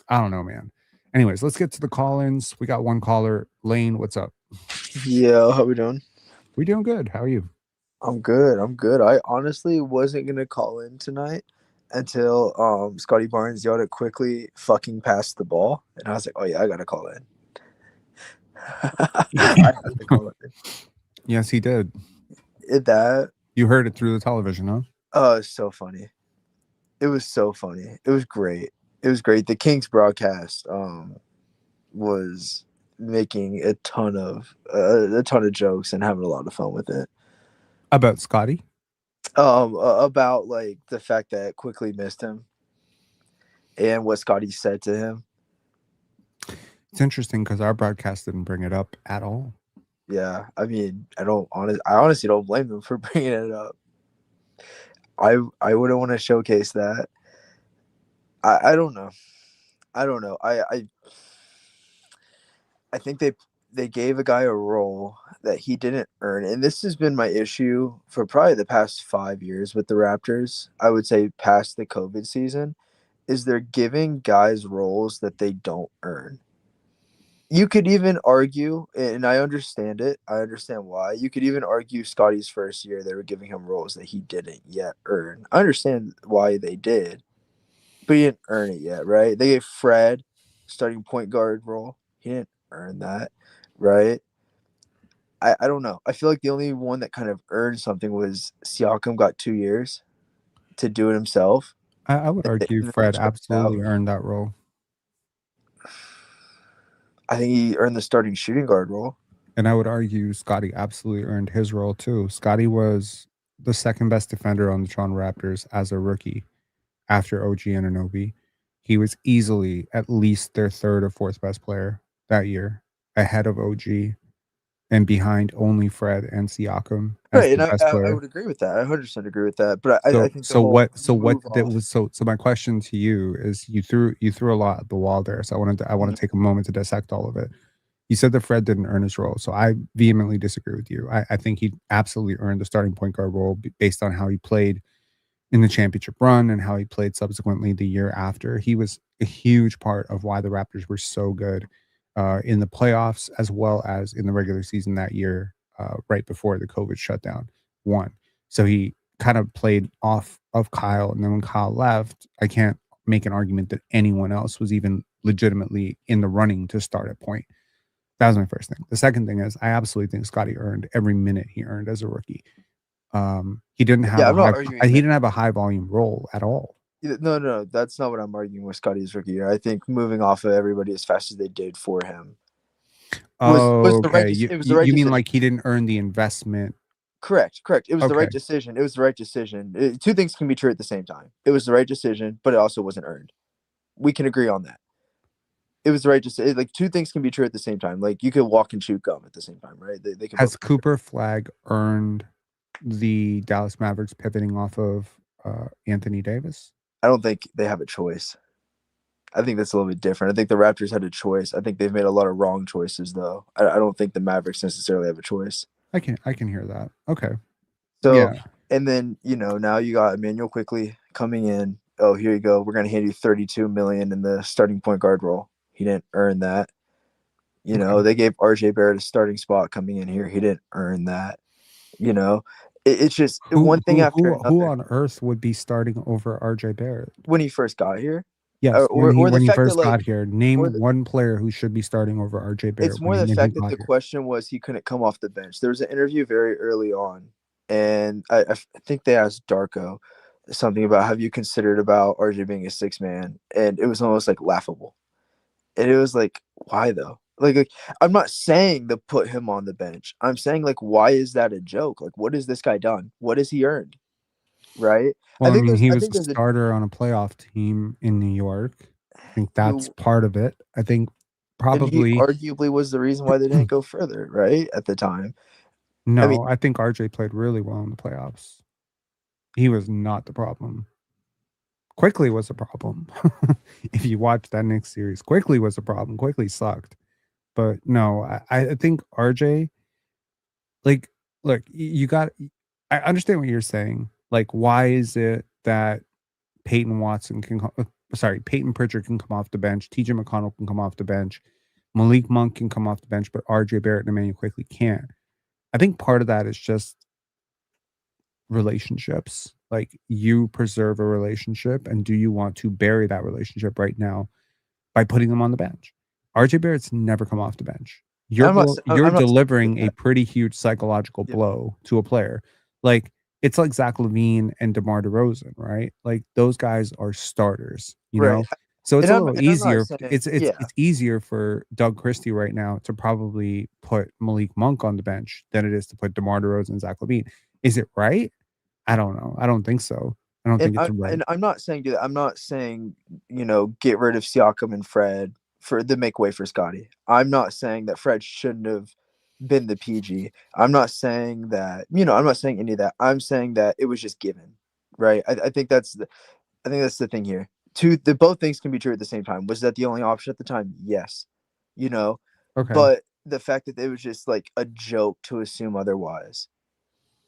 A: I don't know, man. Anyways, let's get to the call-ins. We got one caller. Lane, what's up?
B: Yeah, how we doing?
A: We doing good. How are you?
B: I'm good. I'm good. I honestly wasn't gonna call in tonight until Scotty Barnes yelled it quickly fucking passed the ball. And I was like, oh yeah, I gotta call in. I have to call in.
A: Yes, he did.
B: That
A: You heard it through the television, huh?
B: it's so funny. It was so funny. It was great. It was great. The Kings broadcast was making a ton of jokes and having a lot of fun with it.
A: About Scotty?
B: About like the fact that quickly missed him and what Scotty said to him.
A: It's interesting because our broadcast didn't bring it up at all.
B: Yeah, I mean, I honestly don't blame them for bringing it up. I wouldn't want to showcase that. I don't know. I think they gave a guy a role that he didn't earn, and this has been my issue for probably the past 5 years with the Raptors. I would say past the COVID season, is they're giving guys roles that they don't earn. You could even argue, and I understand it. I understand why. You could even argue Scotty's first year, they were giving him roles that he didn't yet earn. I understand why they did, but he didn't earn it yet, right? They gave Fred starting point guard role. He didn't earn that, right? I don't know. I feel like the only one that kind of earned something was Siakam got 2 years to do it himself.
A: I would argue
B: And
A: Fred absolutely earned that role.
B: I think he earned the starting shooting guard role.
A: And I would argue Scotty absolutely earned his role too. Scotty was the second best defender on the Toronto Raptors as a rookie after OG Anunoby. He was easily at least their third or fourth best player that year, ahead of OG and behind only Fred and Siakam as
B: Right,
A: the
B: and
A: best
B: I
A: player.
B: would agree with that. I 100% agree with that. But I
A: So
B: think the
A: so
B: whole
A: what so what
B: move
A: that
B: off.
A: was so my question to you is you threw a lot at the wall there. So I want to take a moment to dissect all of it. You said that Fred didn't earn his role. So I vehemently disagree with you. I think he absolutely earned the starting point guard role based on how he played in the championship run and how he played subsequently the year after. He was a huge part of why the Raptors were so good in the playoffs as well as in the regular season that year, right before the COVID shutdown. One, so he kind of played off of Kyle, and then when Kyle left, I can't make an argument that anyone else was even legitimately in the running to start at point. That was my first thing. The second thing is I absolutely think Scotty earned every minute he earned as a rookie. He didn't have
B: Yeah,
A: a
B: I'm not
A: high
B: arguing
A: he
B: that.
A: didn't have a high volume role at all.
B: No, that's not what I'm arguing with Scotty's rookie year. I think moving off of everybody as fast as they did for him was
A: Oh,
B: the right.
A: okay. You
B: It was the
A: you
B: right
A: you mean
B: decision.
A: like he didn't earn the investment?
B: Correct. It was the
A: Okay.
B: right decision. It was the right decision. Two things can be true at the same time. It was the right decision, but it also wasn't earned. We can agree on that. It was the right decision. Like two things can be true at the same time. Like you could walk and chew gum at the same time, right? They can
A: Has
B: both be true.
A: Cooper Flag earned the Dallas Mavericks pivoting off of Anthony Davis?
B: I don't think they have a choice. I think that's a little bit different. I think the Raptors had a choice. I think they've made a lot of wrong choices, though. I don't think the Mavericks necessarily have a choice.
A: I can hear that. Okay.
B: So,
A: Yeah.
B: and then now you got Emmanuel quickly coming in. Oh, here you go. We're gonna hand you 32 million in the starting point guard role. He didn't earn that.
A: Okay.
B: They gave RJ Barrett a starting spot coming in here. He didn't earn that. You know, it's just
A: Who
B: one thing
A: who
B: after
A: who who
B: another.
A: on earth would be starting over RJ Barrett?
B: When he first got here,
A: Yes,
B: or the
A: when he
B: fact that
A: first
B: like,
A: got here,
B: or
A: name
B: the,
A: one player who should be starting over RJ
B: it's
A: Barrett
B: more the
A: when he
B: fact that
A: got
B: the
A: here.
B: question was he couldn't come off the bench. There was an interview very early on, and I think they asked Darko something about have you considered about RJ being a six man, and it was almost like laughable. And it was like, why though? Like I'm not saying to put him on the bench. I'm saying like, why is that a joke? Like, what has this guy done? What has he earned? Right?
A: Well, I mean, he
B: I
A: was
B: think
A: a
B: there's a
A: starter on a playoff team in New York. I think that's
B: you,
A: part of it. I think
B: and he
A: probably
B: arguably was the reason why they didn't go further. Right at the time. I mean,
A: no, I think RJ played really well in the playoffs. He was not the problem. Quickly was the problem. If you watch that Knicks series, Quickly was the problem. Quickly sucked. But no, I think RJ, like, look, you got. I understand what you're saying. Like, why is it that Peyton Watson can, Peyton Pritchard can come off the bench, TJ McConnell can come off the bench, Malik Monk can come off the bench, but RJ Barrett and Emmanuel Quickly can't? I think part of that is just relationships. Like, you preserve a relationship, and do you want to bury that relationship right now by putting them on the bench? RJ Barrett's never come off the bench. You're you're
B: I'm not
A: delivering a pretty huge psychological
B: yeah.
A: blow to a player. Like, it's like Zach LaVine and DeMar DeRozan, right? Like, those guys are starters, you
B: Right.
A: know? So it's a little
B: I'm not
A: easier.
B: saying
A: It's easier for Doug Christie right now to probably put Malik Monk on the bench than it is to put DeMar DeRozan and Zach LaVine. Is it right? I don't know. I don't think so. I don't think it's right.
B: And I'm not saying do that. I'm not saying, get rid of Siakam and Fred for the make way for Scotty. I'm not saying that Fred shouldn't have been the PG. I'm not saying that, I'm not saying any of that. I'm saying that it was just given, right? I think that's the thing here. Both things can be true at the same time. Was that the only option at the time? Yes.
A: Okay.
B: But the fact that it was just like a joke to assume otherwise,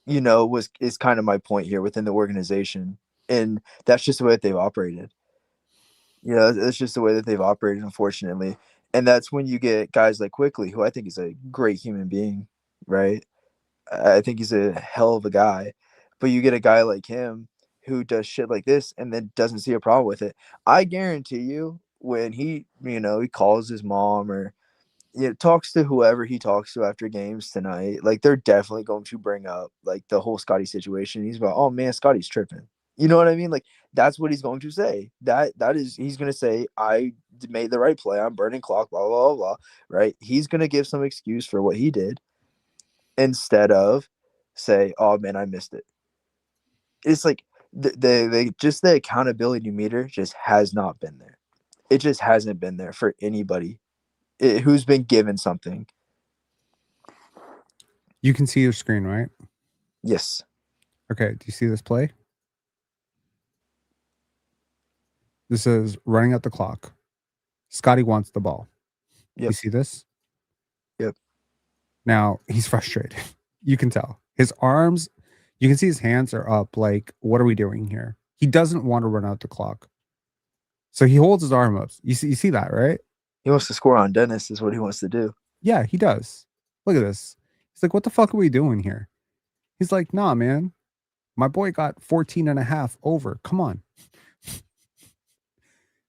B: is kind of my point here within the organization. And that's just the way that they've operated. That's just the way that they've operated, unfortunately. And that's when you get guys like Quickly, who I think is a great human being, right? I think he's a hell of a guy. But you get a guy like him who does shit like this and then doesn't see a problem with it. I guarantee you, when he calls his mom or talks to whoever he talks to after games tonight, like, they're definitely going to bring up like the whole Scotty situation. He's about, oh man, Scotty's tripping. You know what I mean? Like, that's what he's going to say. He's going to say, I made the right play. I'm burning clock, blah, blah, blah, blah. Right? He's going to give some excuse for what he did instead of say, oh man, I missed it. It's like the accountability meter just has not been there. It just hasn't been there for anybody who's been given something.
A: You can see your screen, right?
B: Yes.
A: Okay. Do you see this play? This is running out the clock. Scotty wants the ball.
B: Yep.
A: You see this?
B: Yep.
A: Now he's frustrated. You can tell his arms. You can see his hands are up. Like, what are we doing here? He doesn't want to run out the clock, so he holds his arm up. You see that, right?
B: He wants to score on Dennis is what he wants to do.
A: Yeah, he does. Look at this. He's like, what the fuck are we doing here? He's like, nah, man. My boy got 14 and a half over. Come on.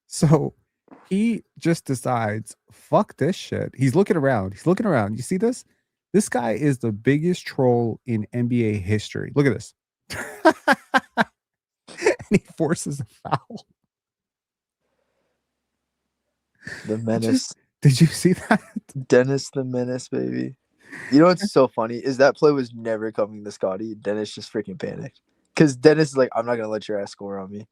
A: So he just decides, fuck this shit. He's looking around. You see this? This guy is the biggest troll in NBA history. Look at this. And he forces a foul.
B: The menace.
A: Did you see that?
B: Dennis the menace, baby. You know what's so funny is that play was never coming to Scotty. Dennis just freaking panicked. Because Dennis is like, I'm not going to let your ass score on me.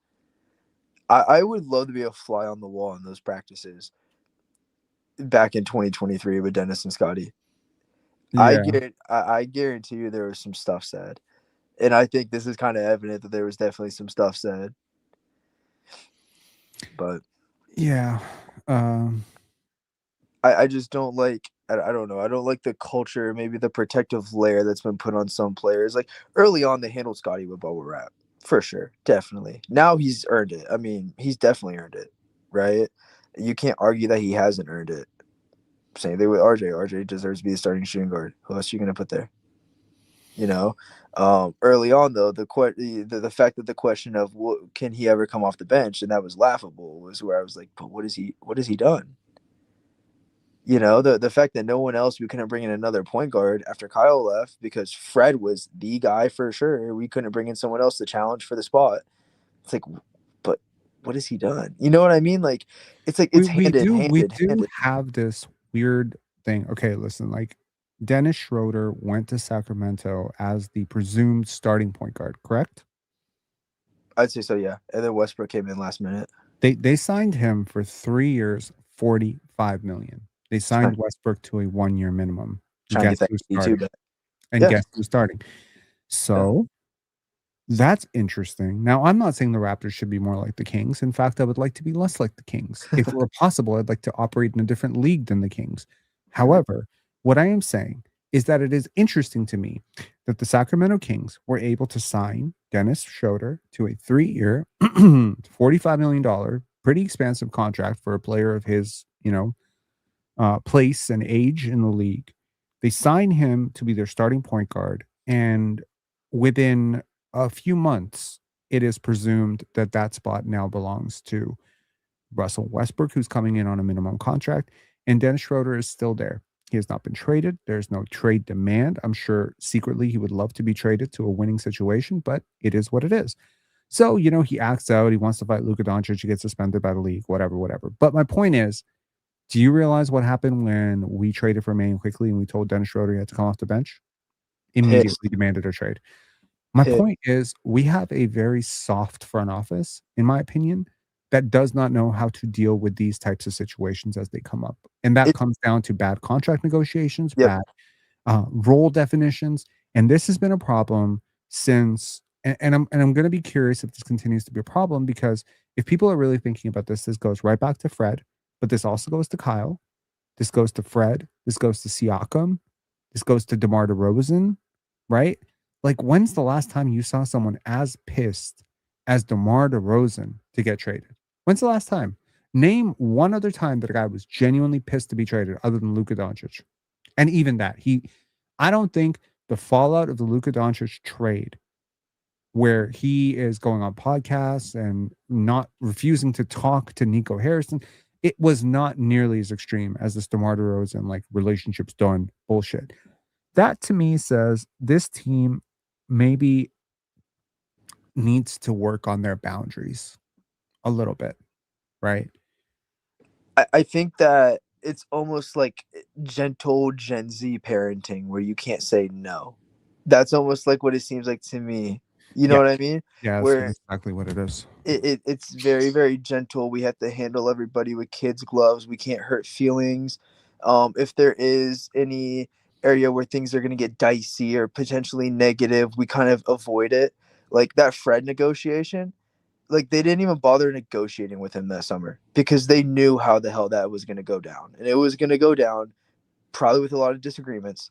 B: I would love to be a fly on the wall in those practices back in 2023 with Dennis and Scotty.
A: Yeah.
B: I guarantee you there was some stuff said. And I think this is kind of evident that there was definitely some stuff said. But
A: yeah.
B: I just don't like, I don't know. I don't like the culture, maybe the protective layer that's been put on some players. Like, early on, they handled Scotty with bubble wrap. For sure. Definitely. Now he's earned it. I mean, he's definitely earned it. Right? You can't argue that he hasn't earned it. Same thing with RJ. RJ deserves to be the starting shooting guard. Who else are you going to put there? Early on, though, the fact that the question of can he ever come off the bench, and that was laughable, was where I was like, but what has he done? The fact that no one else, we couldn't bring in another point guard after Kyle left because Fred was the guy for sure. We couldn't bring in someone else to challenge for the spot. It's like, but what has he done? You know what I mean? Like, it's like it's
A: we do
B: handed.
A: have this weird thing. Okay, listen, like, Dennis Schroeder went to Sacramento as the presumed starting point guard, correct?
B: I'd say so, yeah. And then Westbrook came in last minute.
A: They signed him for 3 years, $45 million. They signed Westbrook to a 1-year minimum.
B: Trying to
A: Guess
B: get
A: who's
B: that
A: starting?
B: too, but
A: And
B: yeah.
A: guess who's starting? So That's interesting. Now, I'm not saying the Raptors should be more like the Kings. In fact, I would like to be less like the Kings. If it were possible, I'd like to operate in a different league than the Kings. However, what I am saying is that it is interesting to me that the Sacramento Kings were able to sign Dennis Schroeder to a 3-year, $45 million, pretty expansive contract for a player of his, place and age in the league. They sign him to be their starting point guard, and within a few months, it is presumed that that spot now belongs to Russell Westbrook, who's coming in on a minimum contract, and Dennis Schroeder is still there. He has not been traded. There's no trade demand. I'm sure secretly he would love to be traded to a winning situation, but it is what it is. So, he acts out. He wants to fight Luka Doncic. He gets suspended by the league, whatever, whatever. But my point is, do you realize what happened when we traded for Emmanuel quickly and we told Dennis Schroeder he had to come off the bench?
B: Pissed,
A: Immediately demanded a trade. My
B: pissed.
A: point is, we have a very soft front office, in my opinion, that does not know how to deal with these types of situations as they come up. And that
B: It,
A: comes down to bad contract negotiations,
B: yep.
A: bad role definitions. And this has been a problem since, and I'm going to be curious if this continues to be a problem, because if people are really thinking about this goes right back to Fred, but this also goes to Kyle. This goes to Fred. This goes to Siakam. This goes to DeMar DeRozan, right? Like, when's the last time you saw someone as pissed as DeMar DeRozan to get traded? When's the last time? Name one other time that a guy was genuinely pissed to be traded other than Luka Doncic. And even that, I don't think the fallout of the Luka Doncic trade, where he is going on podcasts and not refusing to talk to Nico Harrison, it was not nearly as extreme as this DeMar DeRozan, like, relationships done bullshit. That to me says this team maybe needs to work on their boundaries a little bit, right?
B: I think that it's almost like gentle Gen Z parenting where you can't say no. That's almost like what it seems like to me. You know
A: Yeah.
B: what I mean?
A: Yeah, that's
B: Where
A: exactly what it is.
B: it's very, very gentle. We have to handle everybody with kids' gloves. We can't hurt feelings. If there is any area where things are going to get dicey or potentially negative, we kind of avoid it. Like that Fred negotiation, like they didn't even bother negotiating with him that summer because they knew how the hell that was going to go down, and it was going to go down probably with a lot of disagreements.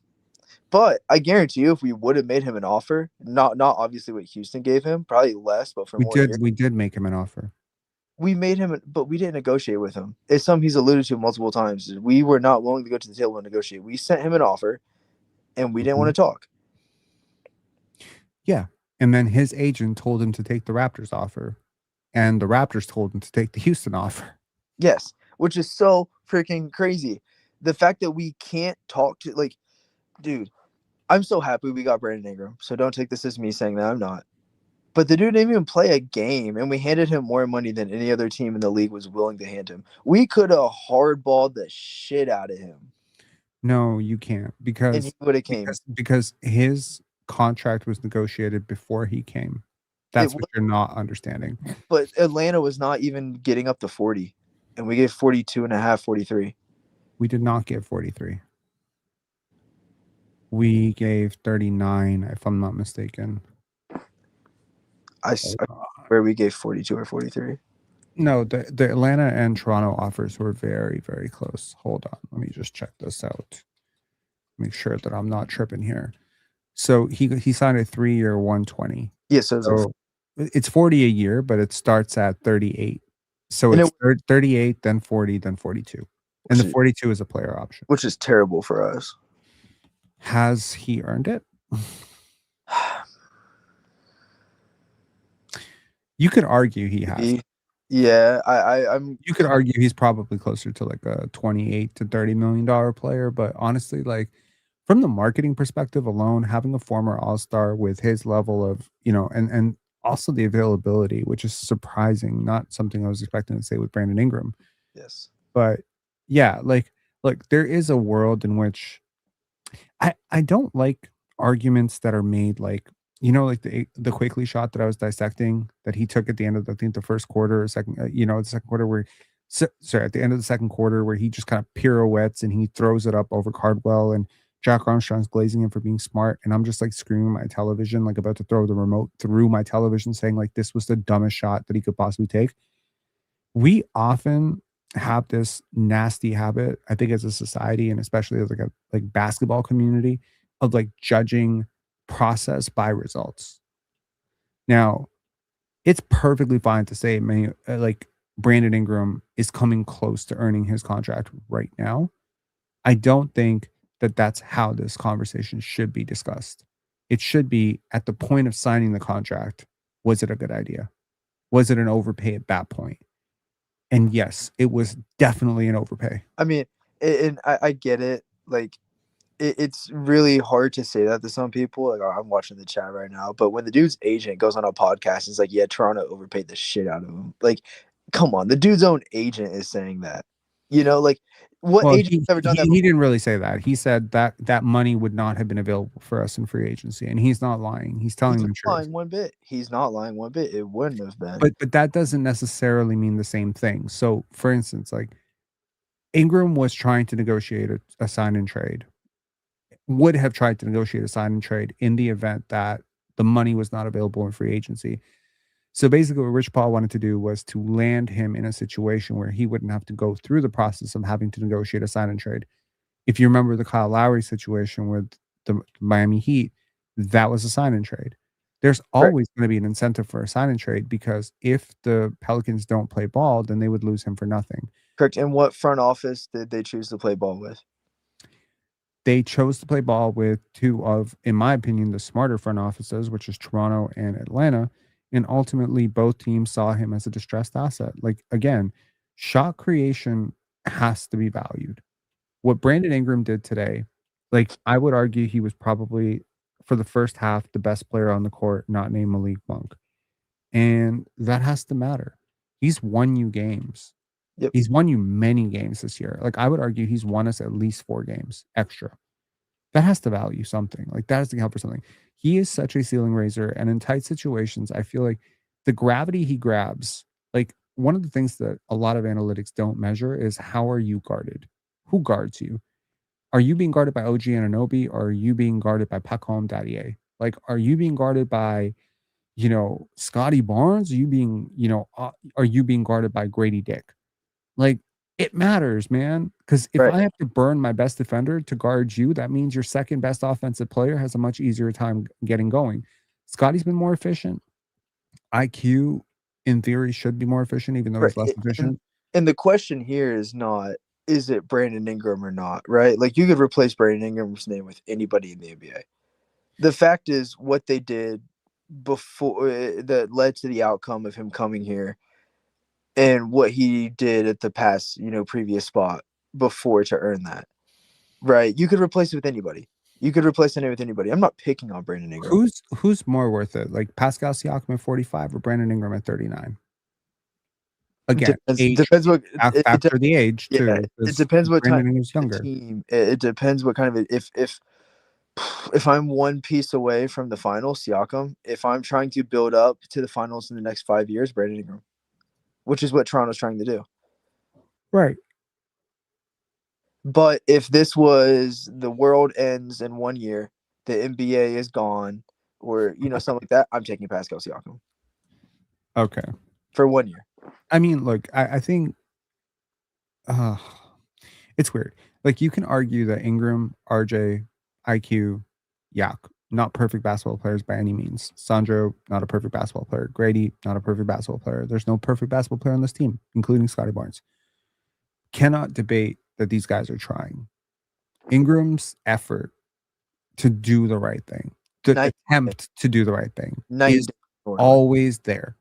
B: But I guarantee you, if we would have made him an offer, not obviously what Houston gave him, probably less, but for
A: We
B: more
A: did
B: years,
A: we did make him an offer.
B: we made him. But we didn't negotiate with him. It's something he's alluded to multiple times. We were not willing to go to the table and negotiate. We sent him an offer, and we didn't want
A: Mhm.
B: to talk.
A: Yeah. And then his agent told him to take the Raptors offer, and the Raptors told him to take the Houston offer.
B: Yes, which is so freaking crazy. The fact that we can't talk to, like, dude, I'm so happy we got Brandon Ingram. So don't take this as me saying that I'm not. But the dude didn't even play a game, and we handed him more money than any other team in the league was willing to hand him. We could have hardballed the shit out of him,
A: No, you can't,
B: and he
A: because
B: would have came.
A: because his contract was negotiated before he came.
B: It
A: That's what
B: was,
A: you're not understanding.
B: but Atlanta was not even getting up to 40, and we gave 42 and a half, 43.
A: We did not give 43. We gave 39, if I'm not mistaken.
B: I
A: Hold on.
B: where we gave 42 or 43.
A: No, the Atlanta and Toronto offers were very, very close. Hold on. Let me just check this out. Make sure that I'm not tripping here. So he signed a 3-year 120.
B: Yeah, so it was like,
A: So it's 40 a year, but it starts at 38. So
B: and
A: it's
B: it
A: 38, then 40, then 42. And the 42 is a player option.
B: which is terrible for us.
A: Has he earned it? You could argue he has.
B: Yeah, I'm.
A: You could argue he's probably closer to like a 28 to $30 million player, but honestly, like, from the marketing perspective alone, having a former all-star with his level of, and also the availability, which is surprising, not something I was expecting to say with Brandon Ingram.
B: Yes.
A: But yeah, like, look, there is a world in which I don't like arguments that are made, like, like the quickly shot that I was dissecting that he took at the end of, I think, the first quarter or second, the second quarter, where sorry, at the end of the second quarter, where he just kind of pirouettes and he throws it up over Cardwell and Jack Armstrong's glazing him for being smart, and I'm just like screaming at my television, like about to throw the remote through my television, saying like this was the dumbest shot that he could possibly take. We often have this nasty habit, I think, as a society, and especially as like a like basketball community, of like judging process by results. Now, it's perfectly fine to say like Brandon Ingram is coming close to earning his contract right now. I don't think that that's how this conversation should be discussed. It should be at the point of signing the contract. Was it a good idea? Was it an overpay at that point? And yes, it was definitely an overpay.
B: I mean, and I get it. Like, it's really hard to say that to some people. Like, I'm watching the chat right now, but when the dude's agent goes on a podcast, it's like, yeah, Toronto overpaid the shit out of him. Like, come on, the dude's own agent is saying that. Like, what
A: Well,
B: agent has ever done that
A: he
B: before?
A: didn't really say that. He said that that money would not have been available for us in free agency, and he's not lying. He's telling
B: He's
A: the
B: not
A: truth.
B: lying one bit. He's not lying one bit. It wouldn't have been.
A: But that doesn't necessarily mean the same thing. So, for instance, like Ingram was trying to negotiate a sign and trade, would have tried to negotiate a sign and trade in the event that the money was not available in free agency. So basically, what Rich Paul wanted to do was to land him in a situation where he wouldn't have to go through the process of having to negotiate a sign and trade. If you remember the Kyle Lowry situation with the Miami Heat, that was a sign and trade. There's
B: Correct.
A: always going to be an incentive for a sign and trade because if the Pelicans don't play ball, then they would lose him for nothing.
B: Correct. And what front office did they choose to play ball with?
A: They chose to play ball with two of, in my opinion, the smarter front offices, which is Toronto and Atlanta. And ultimately, both teams saw him as a distressed asset. Like, again, shot creation has to be valued. What Brandon Ingram did today, like, I would argue he was probably, for the first half, the best player on the court, not named Malik Monk. And that has to matter. He's won you games.
B: Yep.
A: He's won you many games this year. Like, I would argue he's won us at least 4 games extra. That has to value something. Like, that has to count for something. He is such a ceiling raiser, and in tight situations, I feel like the gravity he grabs, like, one of the things that a lot of analytics don't measure is how are you guarded? Who guards you? Are you being guarded by OG Anunoby, or are you being guarded by Pacom Daddier? Like, are you being guarded by, Scotty Barnes? Are you being guarded by Grady Dick? Like, it matters, man. Because if
B: Right.
A: I have to burn my best defender to guard you, that means your second best offensive player has a much easier time getting going. Scotty's been more efficient. IQ, in theory, should be more efficient, even though
B: Right.
A: he's less efficient.
B: And the question here is not, is it Brandon Ingram or not, right? Like, you could replace Brandon Ingram's name with anybody in the NBA. The fact is, what they did before that led to the outcome of him coming here, and what he did at the past, previous spot before to earn that, right? You could replace it with anybody. You could replace it with anybody. I'm not picking on Brandon Ingram.
A: Who's more worth it? Like Pascal Siakam at 45 or Brandon Ingram at 39? Again,
B: Depends what
A: factor the age
B: yeah.
A: too.
B: It depends what time
A: Brandon Ingram's
B: the
A: younger.
B: team. It depends what kind of if I'm one piece away from the finals, Siakam. If I'm trying to build up to the finals in the next 5 years, Brandon Ingram, which is what Toronto's trying to do.
A: Right.
B: But if this was the world ends in 1 year, the NBA is gone, or something like that, I'm taking Pascal Siakam
A: Okay.
B: for 1 year.
A: I mean, look, I think it's weird. Like, you can argue that Ingram, RJ, IQ, Yak, not perfect basketball players by any means. Sandro, not a perfect basketball player. Grady, not a perfect basketball player. There's no perfect basketball player on this team, including Scotty Barnes. Cannot debate that these guys are trying. Ingram's effort to do the right thing, to attempt to do the right thing, is always there.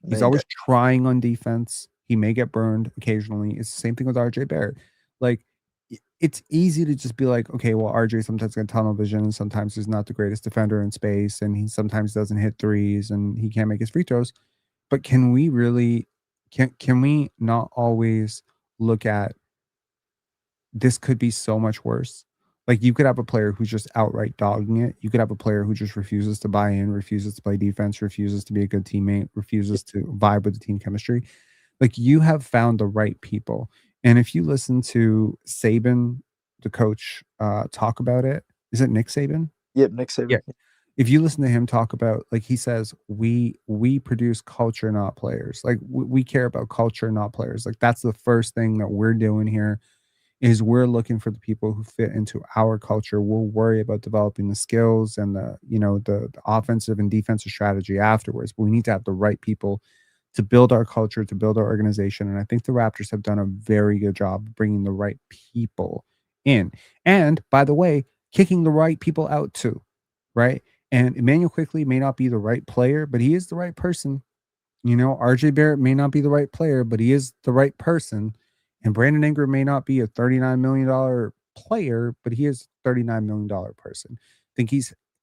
A: He's always trying on defense. He may get burned occasionally. It's the same thing with RJ Barrett. Like, it's easy to just be like, okay, well, RJ sometimes got tunnel vision, and sometimes he's not the greatest defender in space, and he sometimes doesn't hit threes, and he can't make his free throws. But can we really, can we not always look at this could be so much worse? Like, you could have a player who's just outright dogging it. You could have a player who just refuses to buy in, refuses to play defense, refuses to be a good teammate, refuses to vibe with the team chemistry. Like, you have found the right people. And if you listen to Saban, the coach, talk about it, Is it Nick Saban?
B: Yep, Nick
A: Yeah.
B: Saban.
A: If you listen to him talk about, like, he says, we produce culture, not players. Like, we care about culture, not players. Like, that's the first thing that we're doing here is we're looking for the people who fit into our culture. We'll worry about developing the skills and the offensive and defensive strategy afterwards. But we need to have the right people to build our culture, to build our organization. And I think the Raptors have done a very good job of bringing the right people in. And by the way, kicking the right people out too, right? And Emmanuel Quickly may not be the right player, but he is the right person. RJ Barrett may not be the right player, but he is the right person. And Brandon Ingram may not be a $39 million player, but he is a $39 million person. I think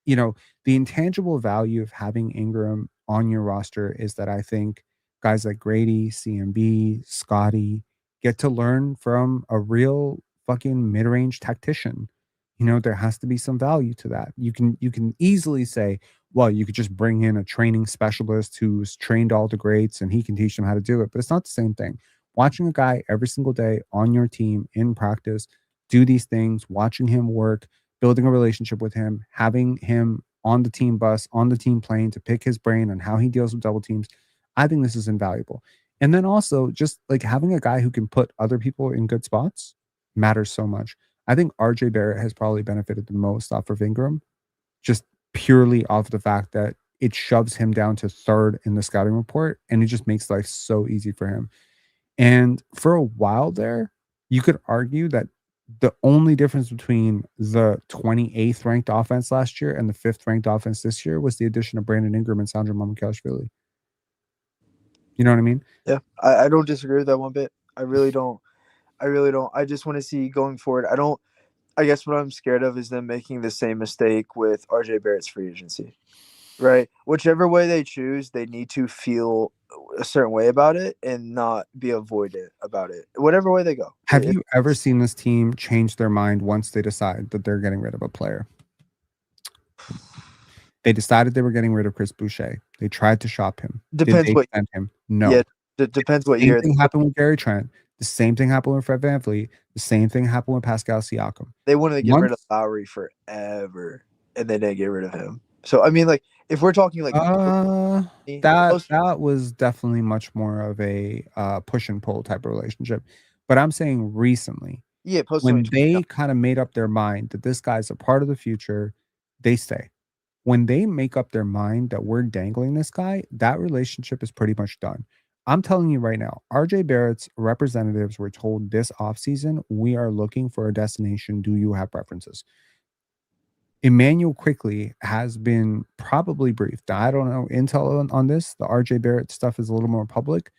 A: the intangible value of having Ingram on your roster is that I think guys like Grady, CMB, Scotty get to learn from a real fucking mid-range tactician. There has to be some value to that. You can easily say, well, you could just bring in a training specialist who's trained all the greats and he can teach them how to do it. But it's not the same thing. Watching a guy every single day on your team in practice do these things, watching him work, building a relationship with him, having him on the team bus, on the team plane to pick his brain on how he deals with double teams. I think this is invaluable. And then also just like having a guy who can put other people in good spots matters so much. I think RJ Barrett has probably benefited the most off of Ingram, just purely off the fact that it shoves him down to third in the scouting report and it just makes life so easy for him. And for a while there, you could argue that the only difference between the 28th ranked offense last year and the 5th ranked offense this year was the addition of Brandon Ingram and Sandro Mamukelashvili. You know what I mean?
B: Yeah, I don't disagree with that one bit. I really don't. I really don't. I just want to see going forward. I guess what I'm scared of is them making the same mistake with RJ Barrett's free agency. Right. Whichever way they choose, they need to feel a certain way about it and not be avoidant about it. Whatever way they go.
A: Have you ever seen this team change their mind once they decide that they're getting rid of a player? They decided they were getting rid of Chris Boucher. They tried to shop him. Did
B: Depends
A: they
B: what.
A: extend him?
B: Yeah,
A: No.
B: depends what
A: Same
B: year.
A: thing happened with Gary Trent. The same thing happened with Fred VanVleet. The same thing happened with Pascal Siakam.
B: They wanted to get rid of
A: Once
B: Lowry forever, and they didn't get rid of him. So I mean, like, if we're talking like
A: uh that
B: post,
A: that was definitely much more of a push and pull type of relationship. But I'm saying recently,
B: yeah, post
A: when
B: 2020.
A: they kind of made up their mind that this guy's a part of the future, they stay. When they make up their mind that we're dangling this guy, that relationship is pretty much done. I'm telling you right now, RJ Barrett's representatives were told this offseason, we are looking for a destination. Do you have preferences? Emmanuel Quickly has been probably briefed. Now, I don't know intel on this. The RJ Barrett stuff is a little more public.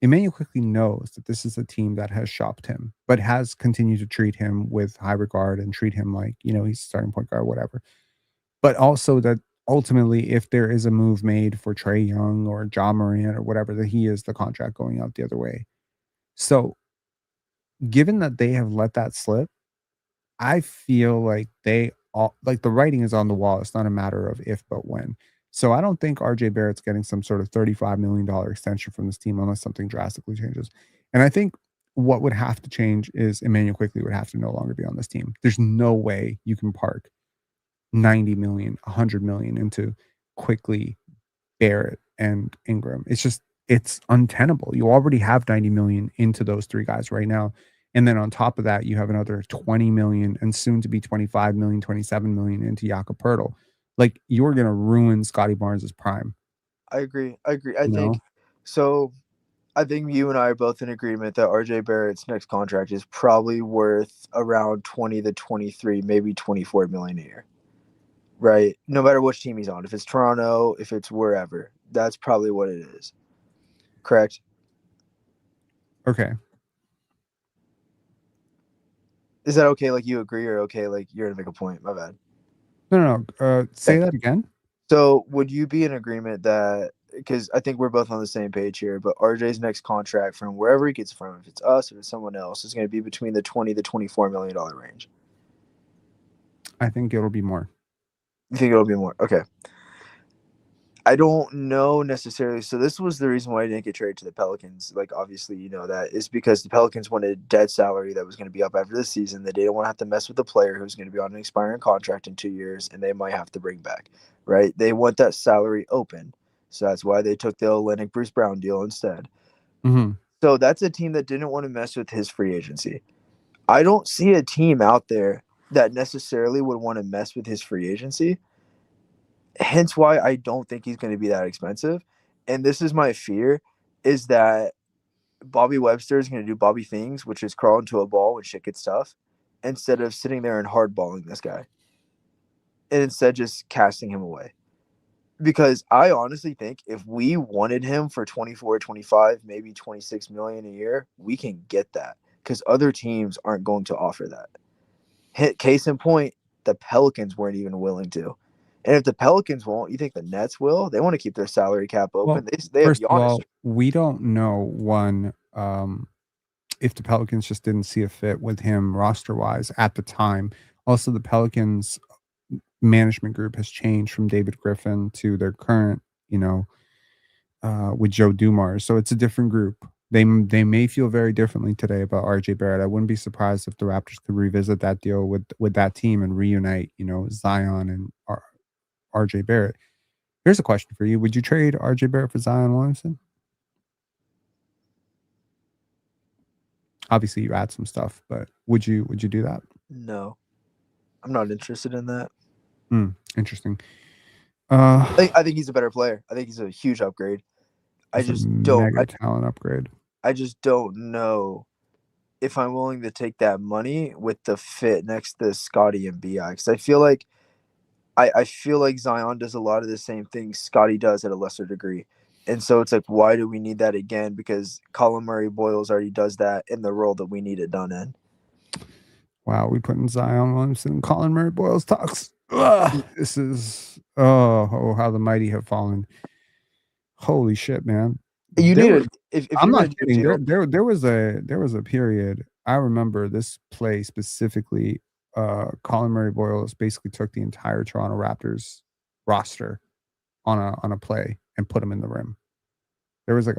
A: Emmanuel Quickly knows that this is a team that has shopped him, but has continued to treat him with high regard and treat him like, he's starting point guard, whatever. But also that ultimately, if there is a move made for Trey Young or John Morant or whatever, that he is the contract going out the other way. So, given that they have let that slip, I feel like they all like the writing is on the wall. It's not a matter of if, but when. So I don't think RJ Barrett's getting some sort of $35 million extension from this team unless something drastically changes. And I think what would have to change is Emmanuel Quickly would have to no longer be on this team. There's no way you can park 90 million, 100 million into Quickly, Barrett, and Ingram. It's untenable. You already have 90 million into those three guys right now. And then on top of that, you have another 20 million and soon to be 25 million, 27 million into Jakob Poeltl. Like, you're going to ruin Scotty Barnes' prime,
B: I agree. I
A: you
B: think
A: know?
B: so. I think you and I are both in agreement that RJ Barrett's next contract is probably worth around 20 to 23, maybe 24 million a year. Right? No matter which team he's on. If it's Toronto, if it's wherever. That's probably what it is. Correct?
A: Okay.
B: Is that okay? Like, you agree, or okay? Like, you're going to make a point. My bad.
A: No. Say
B: Okay.
A: that again.
B: So, would you be in agreement that, because I think we're both on the same page here, but RJ's next contract from wherever he gets from, if it's us or it's someone else, is going to be between the 20 to $24 million range?
A: I think it'll be more.
B: You think it'll be more? Okay. I don't know necessarily. So this was the reason why I didn't get traded to the Pelicans. Like obviously, you know that is because the Pelicans wanted dead salary that was going to be up after this season. They didn't want to have to mess with the player who's going to be on an expiring contract in 2 years, and they might have to bring back. Right? They want that salary open, so that's why they took the Olynyk Bruce Brown deal instead.
A: Mm-hmm.
B: So that's a team that didn't want to mess with his free agency. I don't see a team out there that necessarily would want to mess with his free agency. Hence why I don't think he's going to be that expensive. And this is my fear is that Bobby Webster is going to do Bobby things, which is crawl into a ball when shit gets tough, instead of sitting there and hardballing this guy. And instead just casting him away. Because I honestly think if we wanted him for 24, 25, maybe 26 million a year, we can get that because other teams aren't going to offer that. Case in point, the Pelicans weren't even willing to. And if the Pelicans won't, you think the Nets will? They want to keep their salary cap open.
A: Well,
B: They have
A: first of
B: Giannis.
A: all, we don't know if the Pelicans just didn't see a fit with him roster wise at the time. Also, the Pelicans management group has changed from David Griffin to their current, with Joe Dumars. So it's a different group. They may feel very differently today about RJ Barrett. I wouldn't be surprised if the Raptors could revisit that deal with that team and reunite, Zion and RJ Barrett. Here's a question for you. Would you trade RJ Barrett for Zion Williamson? Obviously you add some stuff, but would you do that?
B: No, I'm not interested in that.
A: Interesting.
B: I think he's a better player. I think he's a huge upgrade. I just don't.
A: Mega talent upgrade.
B: I just don't know if I'm willing to take that money with the fit next to Scotty and Bi. Because I feel like Zion does a lot of the same things Scotty does at a lesser degree. And so it's like, why do we need that again? Because Colin Murray Boyles already does that in the role that we need it done in.
A: Wow, we putting Zion Williamson and Colin Murray Boyles talks. This is how the mighty have fallen. Holy shit, man!
B: You
A: There
B: need
A: was,
B: if
A: I'm
B: you're
A: not
B: gonna do a
A: kidding.
B: deal,
A: There was a period. I remember this play specifically. Colin Murray Boyles basically took the entire Toronto Raptors roster on a play and put him in the rim. There was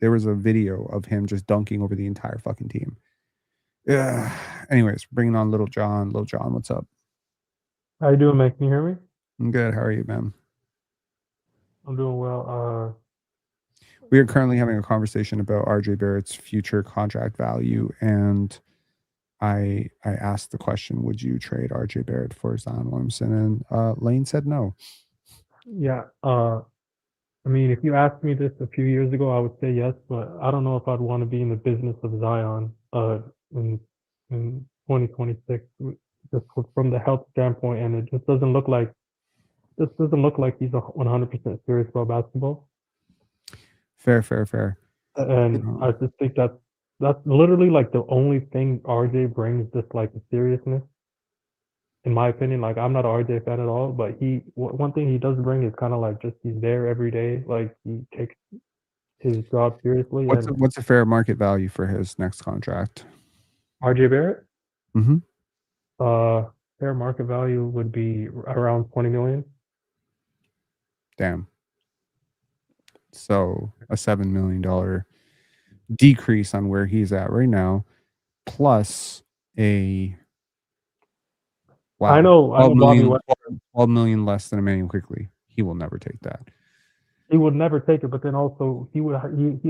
A: there was a video of him just dunking over the entire fucking team. Yeah. Anyways, bringing on Little John. Little John, what's up?
C: How you doing, man? Can you hear me?
A: I'm good. How are you, man?
C: I'm doing well.
A: We are currently having a conversation about RJ Barrett's future contract value, and I asked the question, would you trade RJ Barrett for Zion Williamson? And Lane said no.
C: Yeah. I mean, if you asked me this a few years ago, I would say yes, but I don't know if I'd want to be in the business of Zion in 2026, just from the health standpoint, and it just doesn't look like he's 100% serious about basketball.
A: Fair.
C: And I just think that's literally like the only thing RJ brings, just like the seriousness. In my opinion, like I'm not an RJ fan at all, but one thing he does bring is kind of like just he's there every day, like he takes his job seriously.
A: What's a fair market value for his next contract?
C: RJ Barrett,
A: Mm-hmm.
C: fair market value would be around 20 million.
A: Damn. So a $7 million decrease on where he's at right now, plus a
C: I know
A: 12
C: Bobby
A: million,
C: West.
A: 12 million less than Emmanuel Quickly. He will never take that.
C: He would never take it, but then also he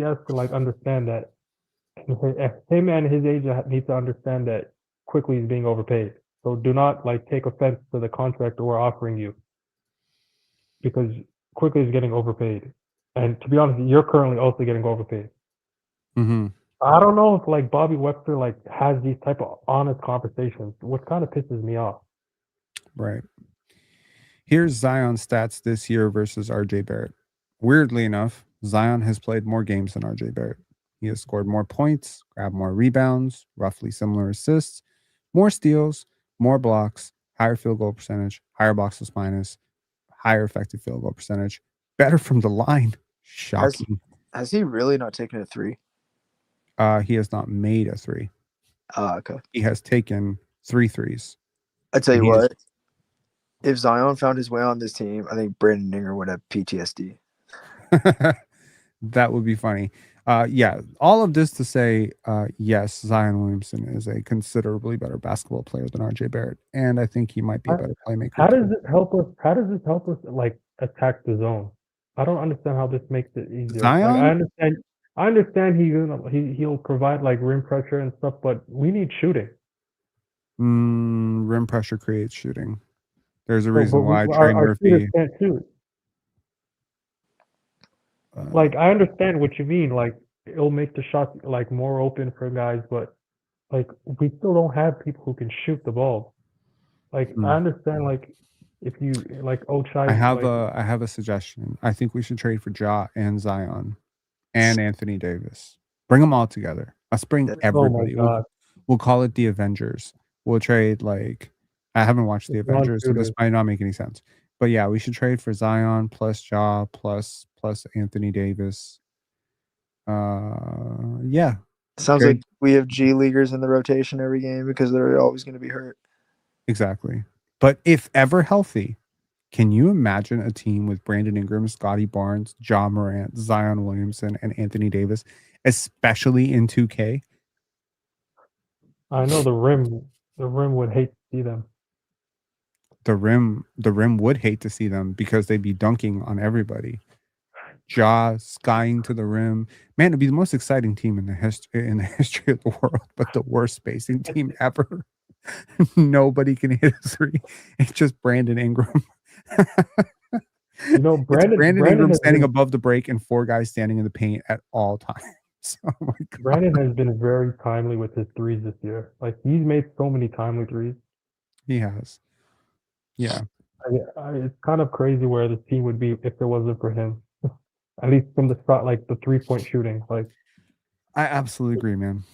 C: has to like understand that him and his agent need to understand that Quickly is being overpaid. So do not like take offense to the contract we're offering you, because Quickly is getting overpaid, and to be honest, you're currently also getting overpaid.
A: Mm-hmm.
C: I don't know if like Bobby Webster like has these type of honest conversations, which kind of pisses me off.
A: Right. Here's Zion's stats this year versus RJ Barrett. Weirdly enough, Zion has played more games than RJ Barrett. He has scored more points, grabbed more rebounds, roughly similar assists, more steals, more blocks, higher field goal percentage, higher boxes minus, higher effective field goal percentage, better from the line. Shocking.
B: Has he really not taken a three?
A: He has not made a three.
B: Okay.
A: He has taken 3 threes.
B: I tell you what, If Zion found his way on this team, I think Brandon Ingram would have PTSD.
A: That would be funny. Yeah, all of this to say, yes, Zion Williamson is a considerably better basketball player than RJ Barrett, and I think he might be a better playmaker.
C: How does
A: too.
C: this help us? How does this help us like attack the zone? I don't understand how this makes it easier. Like
A: Zion?
C: I understand he'll provide like rim pressure and stuff, but we need shooting.
A: Rim pressure creates shooting. There's a
C: But
A: reason why Trey
C: our shooters
A: Murphy.
C: can't shoot. Like I understand what you mean. Like it'll make the shot like more open for guys, but like we still don't have people who can shoot the ball. Like I understand like if you like Ochai.
A: I have a suggestion. I think we should trade for Ja and Zion and Anthony Davis. Bring them all together. Let's bring everybody.
C: Oh my God.
A: We'll call it the Avengers. We'll trade like I haven't watched the Avengers, so this might not make any sense. But yeah, we should trade for Zion plus Ja plus Anthony Davis. Yeah.
B: Sounds like we have G Leaguers in the rotation every game because they're always going to be hurt.
A: Exactly. But if ever healthy, can you imagine a team with Brandon Ingram, Scotty Barnes, Ja Morant, Zion Williamson, and Anthony Davis, especially in 2K?
C: I know the rim would hate to see them.
A: The rim would hate to see them because they'd be dunking on everybody. Ja skying to the rim. Man, it'd be the most exciting team in the history of the world, but the worst spacing team ever. Nobody can hit a three. It's just Brandon Ingram.
C: You know, Brandon
A: Ingram standing above the break and 4 guys standing in the paint at all times. Oh my God.
C: Brandon has been very timely with his threes this year. Like he's made so many timely threes.
A: He has. Yeah.
C: It's kind of crazy where the team would be if it wasn't for him. At least from the start, like the 3-point shooting. Like
A: I absolutely agree, man.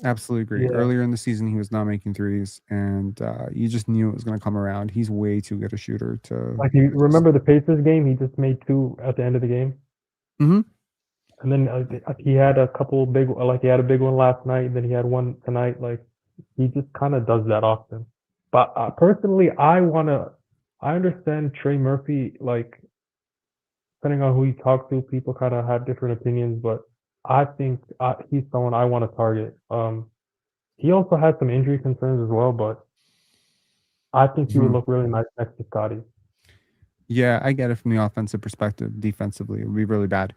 A: Absolutely agree.
C: Yeah.
A: Earlier in the season, he was not making threes, and you just knew it was going to come around. He's way too good a shooter to.
C: Like you remember the Pacers game? He just made 2 at the end of the game.
A: Mm-hmm.
C: And then he had a couple big, like he had a big one last night. And then he had one tonight. Like he just kind of does that often. But personally, I understand Trey Murphy. Like depending on who you talk to, people kind of have different opinions. But I think he's someone I want to target. He also had some injury concerns as well, but I think he would look really nice next to Scotty.
A: Yeah, I get it from the offensive perspective. Defensively, it would be really bad.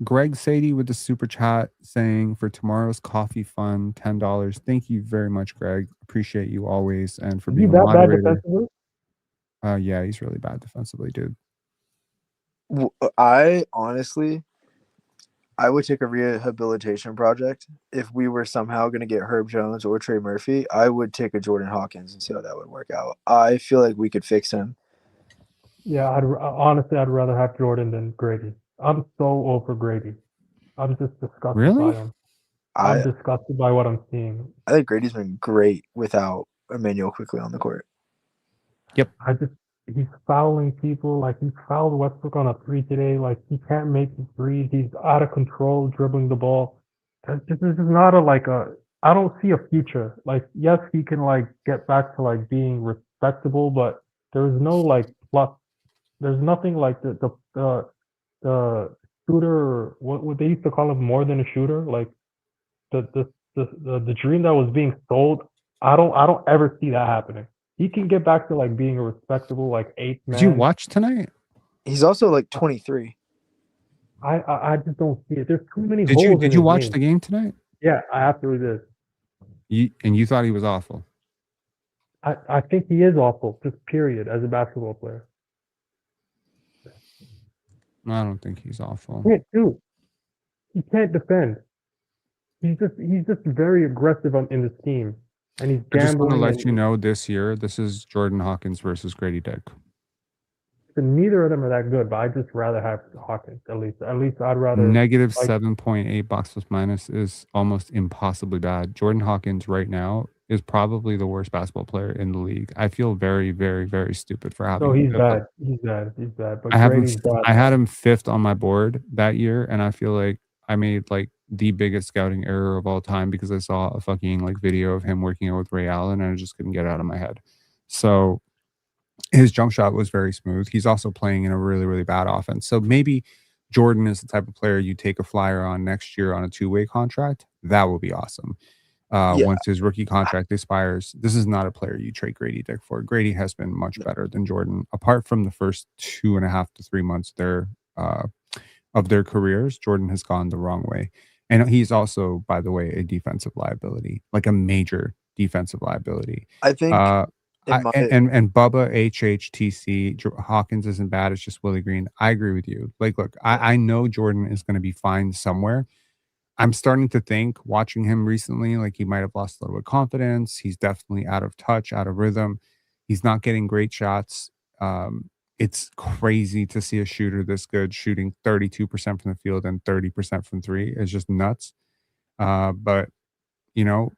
A: Greg Sadie with the super chat saying for tomorrow's coffee fund, $10. Thank you very much, Greg. Appreciate you always and for being a moderator.
C: Bad defensively?
A: Yeah, he's really bad defensively, dude.
B: I honestly, I would take a rehabilitation project. If we were somehow going to get Herb Jones or Trey Murphy, I would take a Jordan Hawkins and see how that would work out. I feel like we could fix him.
C: Yeah, honestly, I'd rather have Jordan than Grady. I'm so over Grady. I'm just disgusted by him. I'm disgusted by what I'm seeing.
B: I think Grady's been great without Emmanuel quickly on the court.
A: Yep.
C: He's fouling people. Like he fouled Westbrook on a 3 today. Like he can't make the 3. He's out of control dribbling the ball. This is not I don't see a future. Like yes, he can like get back to like being respectable, but there's no like plus. There's nothing like the shooter. What they used to call him more than a shooter. Like the dream that was being sold. I don't ever see that happening. He can get back to like being a respectable like 8th man.
A: Did you watch tonight?
B: He's also like 23.
C: I just don't see it. There's too many holes.
A: Did you watch the game tonight?
C: Yeah, I absolutely did.
A: You thought he was awful?
C: I think he is awful. Just period as a basketball player.
A: I don't think he's awful.
C: He can't defend. He's just very aggressive in the scheme. And he's gambling.
A: I just want to let you know this year, this is Jordan Hawkins versus Grady Dick.
C: Neither of them are that good, but I'd just rather have Hawkins. At least I'd rather.
A: Negative 7.8 box plus minus is almost impossibly bad. Jordan Hawkins right now is probably the worst basketball player in the league. I feel very, very, very stupid for having.
C: No, he's bad. He's bad. But
A: I had him 5th on my board that year, and I feel like I made like the biggest scouting error of all time because I saw a fucking like video of him working out with Ray Allen and I just couldn't get it out of my head. So his jump shot was very smooth. He's also playing in a really, really bad offense. So maybe Jordan is the type of player you take a flyer on next year on a two-way contract. That will be awesome.
B: Yeah,
A: Once his rookie contract expires, this is not a player you trade Grady Dick for. Grady has been much better than Jordan. Apart from the first 2.5 to 3 months of their careers, Jordan has gone the wrong way. And he's also, by the way, a defensive liability, like a major defensive liability.
B: I think in my
A: And Bubba HHTC Hawkins isn't bad. It's just Willie Green. I agree with you. Like, look, I know Jordan is going to be fine somewhere. I'm starting to think, watching him recently, like he might have lost a little bit of confidence. He's definitely out of touch, out of rhythm. He's not getting great shots. It's crazy to see a shooter this good shooting 32% from the field and 30% from three. It's just nuts. But you know,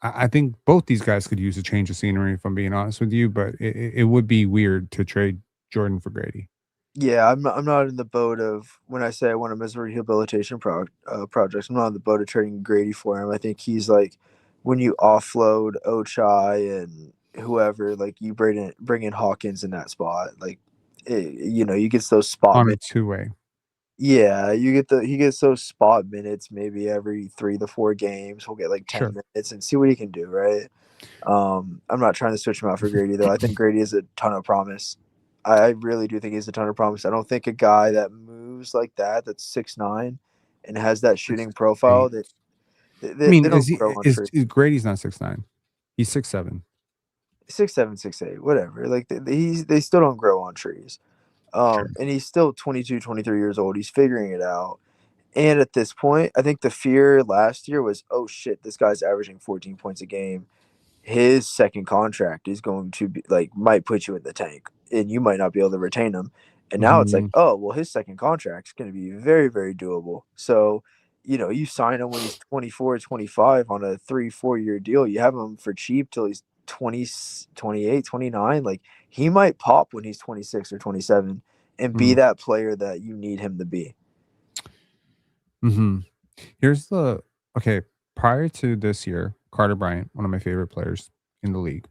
A: I think both these guys could use a change of scenery, if I'm being honest with you. But it would be weird to trade Jordan for Grady.
B: Yeah, I'm not in the boat of when I say I want him as a rehabilitation project. I'm not in the boat of trading Grady for him. I think he's like when you offload Ochai and whoever, like you bring in Hawkins in that spot. Like, you get those spot
A: On a
B: minutes.
A: two-way.
B: Yeah, he gets those spot minutes maybe every 3 to 4 games. He'll get like 10
A: Sure.
B: minutes and see what he can do. Right. I'm not trying to switch him out for Grady though. I think Grady is a ton of promise. I really do think he's a ton of promise. I don't think a guy that moves like that, that's 6'9", and has that shooting profile, that
A: I mean,
B: they don't grow on trees.
A: Grady's not 6'9"? He's 6'7".
B: 6'7", 6'8", whatever. Like they still don't grow on trees.
A: Sure.
B: And he's still 22, 23 years old. He's figuring it out. And at this point, I think the fear last year was, oh shit, this guy's averaging 14 points a game. His second contract is going to be like might put you in the tank and you might not be able to retain him. And now it's like,
A: Mhm.
B: oh well, his second contract is going to be very, very doable. So, you sign him when he's 24, 25 on a 3-4 year deal. You have him for cheap till he's 20, 28, 29. Like he might pop when he's 26 or 27 and be
A: Mhm.
B: that player that you need him to be.
A: Mhm. Okay, prior to this year, Carter Bryant, one of my favorite players in the league,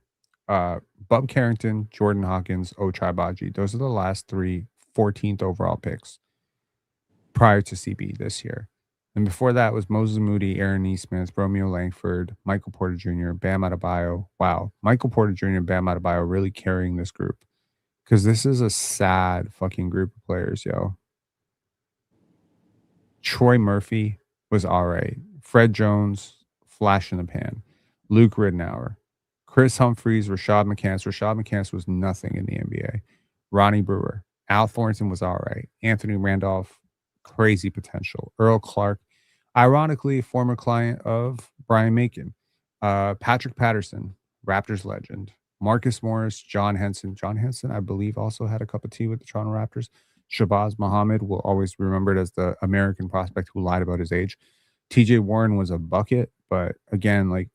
A: Bub Carrington, Jordan Hawkins, Ochai Baji. Those are the last 3 14th overall picks prior to CB this year. And before that was Moses Moody, Aaron Neesmith, Romeo Langford, Michael Porter Jr., Bam Adebayo. Wow, Michael Porter Jr. and Bam Adebayo really carrying this group because this is a sad fucking group of players, yo. Troy Murphy was all right. Fred Jones, flash in the pan. Luke Ridnour, Chris Humphreys, Rashad McCants. Rashad McCants was nothing in the NBA. Ronnie Brewer. Al Thornton was all right. Anthony Randolph, crazy potential. Earl Clark, ironically, former client of Brian Macon. Patrick Patterson, Raptors legend. Marcus Morris, John Henson. John Henson, I believe, also had a cup of tea with the Toronto Raptors. Shabazz Muhammad will always be remembered as the American prospect who lied about his age. TJ Warren was a bucket, but again, like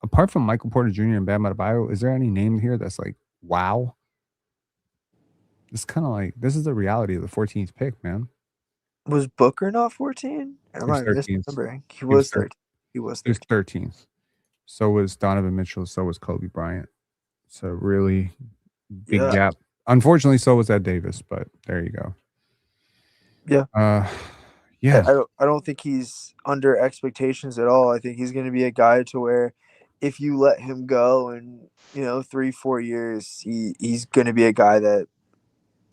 A: apart from Michael Porter Jr. and Bam Adebayo, is there any name here that's like, wow? It's kind of like this is the reality of the 14th pick, man.
B: Was Booker not 14? Am
A: He was
B: I
A: 13th.
B: misremembering? He
A: He was
B: was 13. He was
A: He was
B: 13.
A: 13th. So was Donovan Mitchell. So was Kobe Bryant. So really big
B: Yeah.
A: gap. Unfortunately, so was Ed Davis, but there you go.
B: Yeah.
A: Yeah.
B: I don't think he's under expectations at all. I think he's going to be a guy to where if you let him go in 3-4 years, he's going to be a guy that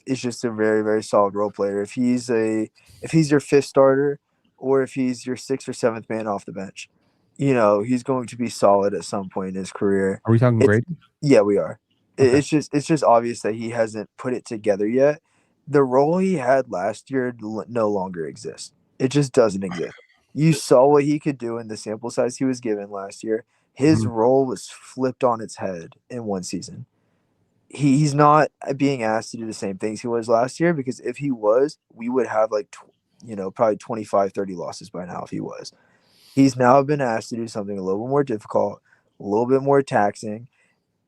B: is just a very, very solid role player. If he's your fifth starter or if he's your sixth or seventh man off the bench, he's going to be solid at some point in his career.
A: Are we talking Grady?
B: Yeah, we are.
A: Okay.
B: It's just obvious that he hasn't put it together yet. The role he had last year no longer exists. It just doesn't exist. You saw what he could do in the sample size he was given last year. His
A: Mhm.
B: role was flipped on its head in one season. He's not being asked to do the same things he was last year because if he was, we would have like probably 25, 30 losses by now if he was. He's now been asked to do something a little bit more difficult, a little bit more taxing,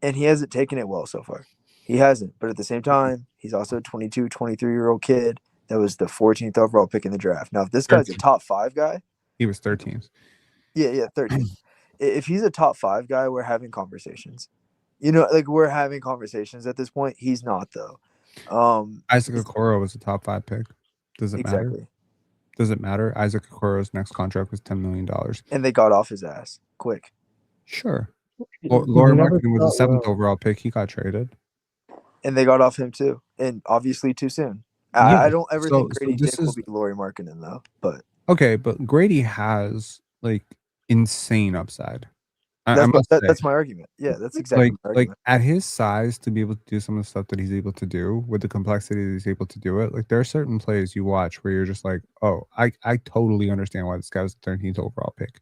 B: and he hasn't taken it well so far. He hasn't. But at the same time, he's also a 22, 23-year-old kid that was the 14th overall pick in the draft. Now, if this guy's a
A: 13th.
B: top 5 guy,
A: He was 13th.
B: yeah, 13th. If he's a top 5 guy, we're having conversations. like we're having conversations at this point. He's not though.
A: Isaac Okoro was a top 5 pick. Does it matter?
B: Exactly.
A: Does it matter? Isaac Okoro's next contract was $10 million.
B: And they got off his ass quick.
A: Sure.
C: He
A: Laura
C: never
A: Markkinen was the
C: shot
A: 7th
C: well.
A: overall pick. He got traded.
B: And they got off him too. And obviously too soon.
A: Yeah,
B: I don't ever
A: so-
B: think
A: so
B: Grady
A: this
B: Dick will
A: is-
B: be Lauri Markkinen though. But
A: Okay, but Grady has like insane upside. I must say,
B: that's my argument. Yeah, that's exactly my
A: like
B: argument.
A: at his size to be able to do some of the stuff that he's able to do with the complexity that he's able to do it. Like there are certain plays you watch where you're just like, oh, I totally understand why this guy was the 13th overall pick.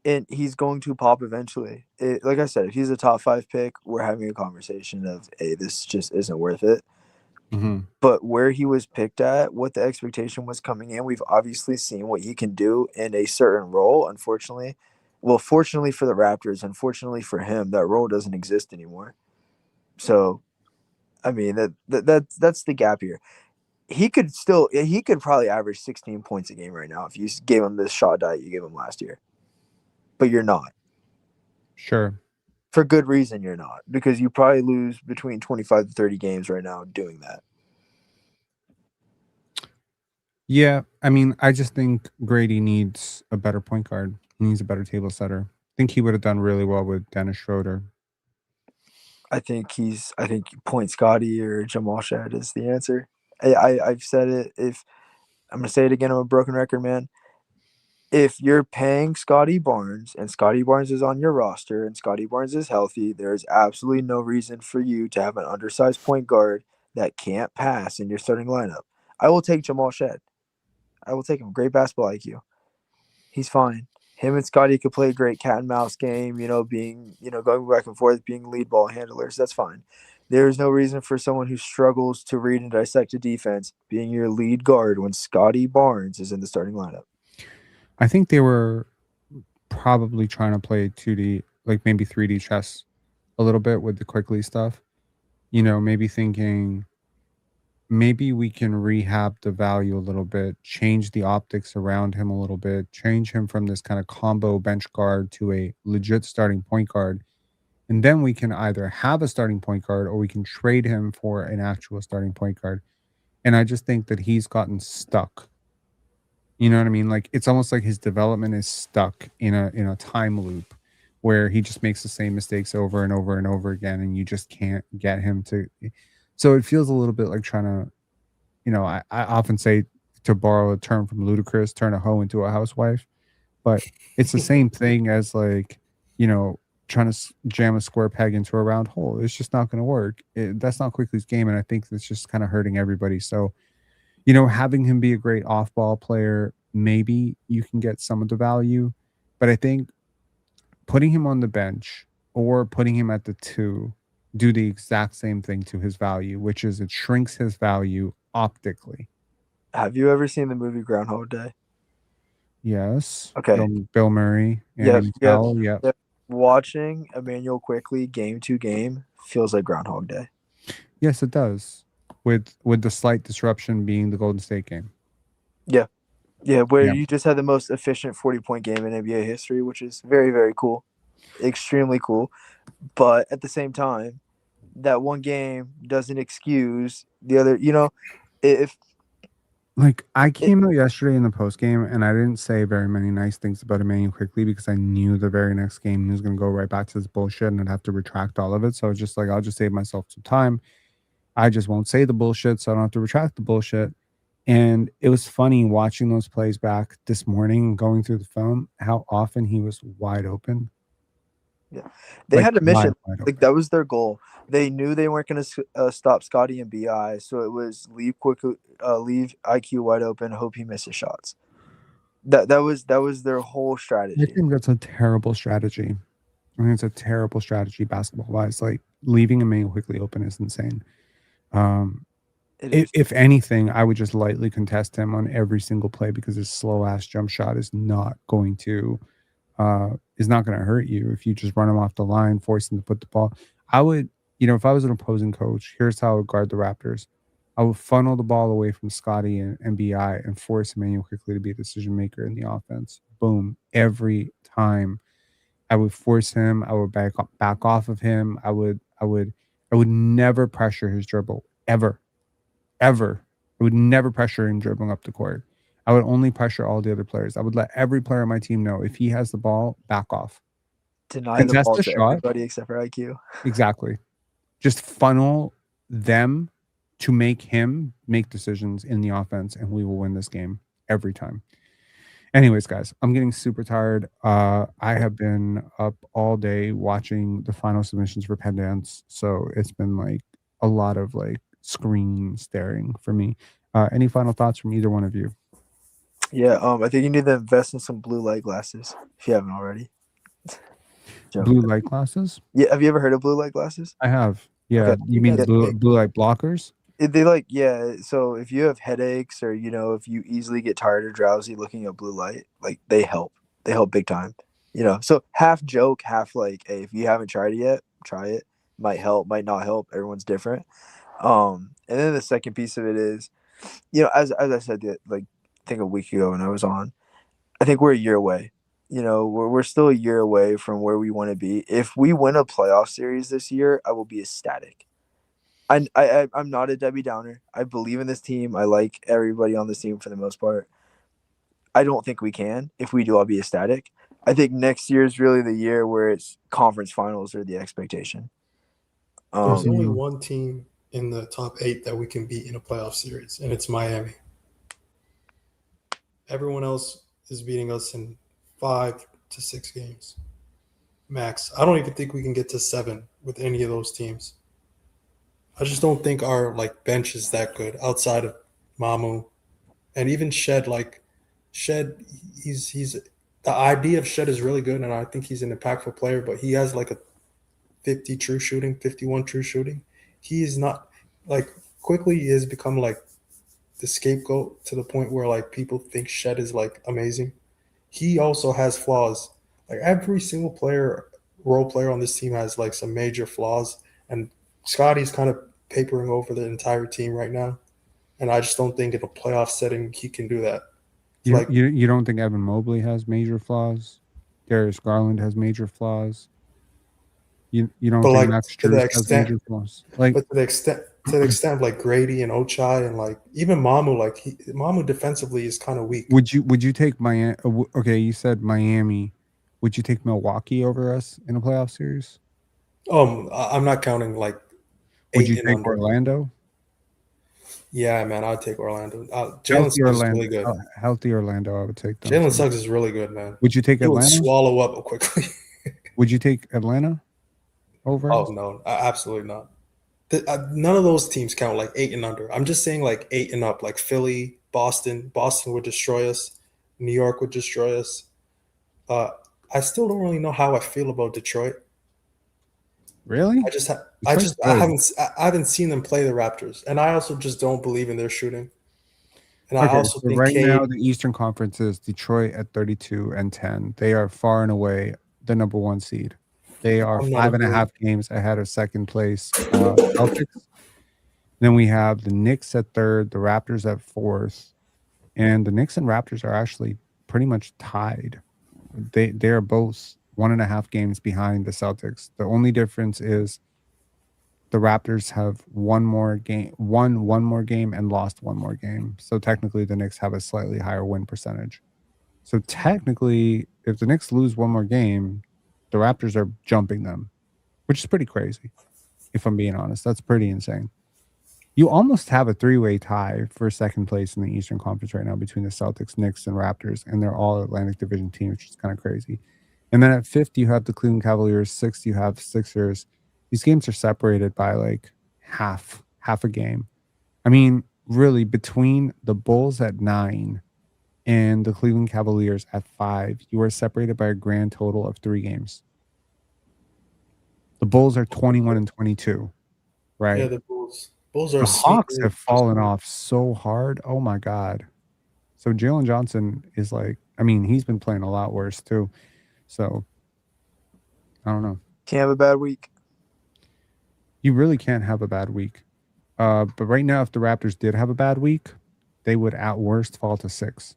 B: And he's going to pop eventually. Like I said, if he's a top 5 pick, we're having a conversation of, hey, this just isn't worth it.
A: Mm-hmm.
B: But where he was picked at, what the expectation was coming in, we've obviously seen what he can do in a certain role. Unfortunately, well, fortunately for the Raptors, unfortunately for him, that role doesn't exist anymore. So, I mean, that's the gap here. He could probably average 16 points a game right now if you gave him this shot diet you gave him last year. But you're not.
A: Sure.
B: For good reason you're not, because you probably lose between 25 to 30 games right now doing that.
A: Yeah, I mean, I just think Grady needs a better point guard. He needs a better table setter. I think he would have done really well with Dennis Schroeder.
B: I think Point Scotty or Jamal Shead is the answer. I've said it. If I'm gonna say it again, I'm a broken record, man. If you're paying Scotty Barnes and Scotty Barnes is on your roster and Scotty Barnes is healthy, there's absolutely no reason for you to have an undersized point guard that can't pass in your starting lineup. I will take Jamal Shead. I will take him. Great basketball IQ. He's fine. Him and Scotty could play a great cat and mouse game, being, going back and forth, being lead ball handlers. That's fine. There's no reason for someone who struggles to read and dissect a defense being your lead guard when Scotty Barnes is in the starting lineup.
A: I think they were probably trying to play 2D, like maybe 3D chess a little bit with the quickly stuff. Maybe thinking maybe we can rehab the value a little bit, change the optics around him a little bit, change him from this kind of combo bench guard to a legit starting point guard. And then we can either have a starting point guard or we can trade him for an actual starting point guard. And I just think that he's gotten stuck. You know what I mean? Like it's almost like his development is stuck in a time loop where he just makes the same mistakes over and over and over again, and you just can't get him to. So it feels a little bit like trying to, I often say, to borrow a term from Ludacris, turn a hoe into a housewife, but it's the same thing as like, trying to jam a square peg into a round hole. It's just not going to work. That's not Quickly's game, and I think that's just kind of hurting everybody. So. Having him be a great off-ball player, maybe you can get some of the value. But I think putting him on the bench or putting him at the 2 do the exact same thing to his value, which is it shrinks his value optically.
B: Have you ever seen the movie Groundhog Day?
A: Yes.
B: Okay.
A: Bill Murray.
B: Yep.
A: Yep.
B: Watching Emmanuel Quickly game to game feels like Groundhog Day.
A: Yes, it does. With the slight disruption being the Golden State game.
B: Yeah, where you just had the most efficient 40-point game in NBA history, which is very, very cool. Extremely cool. But at the same time, that one game doesn't excuse the other, if
A: like I came out yesterday in the post game and I didn't say very many nice things about Emmanuel Quickly because I knew the very next game he was going to go right back to this bullshit and I'd have to retract all of it. So I was just like, I'll just save myself some time. I just won't say the bullshit, so I don't have to retract the bullshit. And it was funny watching those plays back this morning and going through the film, how often he was wide open.
B: Yeah, they had a mission. Like that was their goal. They knew they weren't going to stop Scotty and Bi, so it was leave IQ wide open, hope he misses shots. That was their whole strategy.
A: I think that's a terrible strategy. I think it's a terrible strategy basketball wise. Like leaving Emmanuel Quickly open is insane. If anything, I would just lightly contest him on every single play because his slow ass jump shot is not going to hurt you if you just run him off the line, force him to put the ball. I would, if I was an opposing coach, here's how I would guard the Raptors. I would funnel the ball away from Scotty and Bi and force Emmanuel Quickly to be a decision maker in the offense. Boom, every time. I would force him. I would back off of him. I would never pressure his dribble ever. I would never pressure him dribbling up the court. I would only pressure all the other players. I would let every player on my team know if he has the ball, back off.
B: Deny the
A: Contest
B: ball
A: the
B: to
A: shot.
B: everybody except for IQ.
A: Exactly. Just funnel them to make him make decisions in the offense, and we will win this game every time. Anyways, guys, I'm getting super tired. I have been up all day watching the final submissions for Pen Dance, so it's been like a lot of like screen staring for me. Any final thoughts from either one of you?
B: Yeah, I think you need to invest in some blue light glasses if you haven't already.
A: Blue light glasses?
B: Yeah, have you ever heard of blue light glasses?
A: I have. Yeah,
B: Okay.
A: you mean
C: That's
A: blue
C: big.
A: light blockers?
B: They like, yeah. So if you have headaches or if you easily get tired or drowsy looking at blue light, like they help. They help big time. So half joke, half like, hey, if you haven't tried it yet, try it. Might help, might not help. Everyone's different. And then the second piece of it is, as I said, like I think a week ago when I was on, I think we're a year away. We're still a year away from where we want to be. If we win a playoff series this year, I will be ecstatic. I'm not a Debbie Downer. I believe in this team. I like everybody on this team for the most part. I don't think we can. If we do, I'll be ecstatic. I think next year is really the year where it's conference finals or the expectation.
D: There's only one team in the top 8 that we can beat in a playoff series, and it's Miami. Everyone else is beating us in 5 to 6 games max. I don't even think we can get to 7 with any of those teams. I just don't think our bench is that good outside of Mamu and even Shead. Shead, he's the idea of Shead is really good, and I think he's an impactful player. But he has a 50 true shooting, 51 true shooting. He is not quickly. He has become the scapegoat to the point where people think Shead is amazing. He also has flaws. Every single role player on this team has some major flaws, and Scotty's kind of papering over the entire team right now, and I just don't think in a playoff setting he can do that.
A: You don't think Evan Mobley has major flaws? Darius Garland has major flaws. You don't think Max Strus has major flaws?
D: But to the extent of Grady and Ochai and even Mamu, Mamu defensively is kind of weak.
A: Would you take Miami? Okay, you said Miami. Would you take Milwaukee over us in a playoff series?
D: I'm not counting
A: Would you take Orlando?
D: Yeah, man, I'd take Orlando. Jalen Suggs is really good.
A: Healthy Orlando, I would take them.
D: Jalen Suggs is really good, man.
A: Would you take Atlanta?
D: He would swallow up quickly.
A: Would you take Atlanta over?
D: Oh, no, absolutely not. None of those teams count 8 and under. I'm just saying 8 and up, Philly, Boston. Boston would destroy us. New York would destroy us. I still don't really know how I feel about Detroit.
A: Really?
D: I haven't seen them play the Raptors, and I also just don't believe in their shooting. And I also think
A: right now the Eastern Conference is Detroit at 32-10. They are far and away the number 1 seed. They are 5.5 games ahead of second place Celtics. Then we have the Knicks at 3rd, the Raptors at 4th, and the Knicks and Raptors are actually pretty much tied. They are both 1.5 games behind the Celtics. The only difference is the Raptors have won one more game and lost one more game. So technically the Knicks have a slightly higher win percentage. So technically, if the Knicks lose one more game, the Raptors are jumping them, which is pretty crazy. If I'm being honest, that's pretty insane. You almost have a 3-way tie for second place in the Eastern Conference right now between the Celtics, Knicks, and Raptors, and they're all Atlantic Division teams, which is kind of crazy. And then at 5th, you have the Cleveland Cavaliers. 6th, you have Sixers. These games are separated by half a game. I mean, really, between the Bulls at 9 and the Cleveland Cavaliers at 5, you are separated by a grand total of 3 games. The Bulls are 21-22, right?
D: Yeah, the Bulls are.
A: The Hawks have fallen off so hard. Oh my God. So Jalen Johnson is he's been playing a lot worse too. So I don't know.
B: Can't have a bad week.
A: You really can't have a bad week. But right now, if the Raptors did have a bad week, they would at worst fall to 6.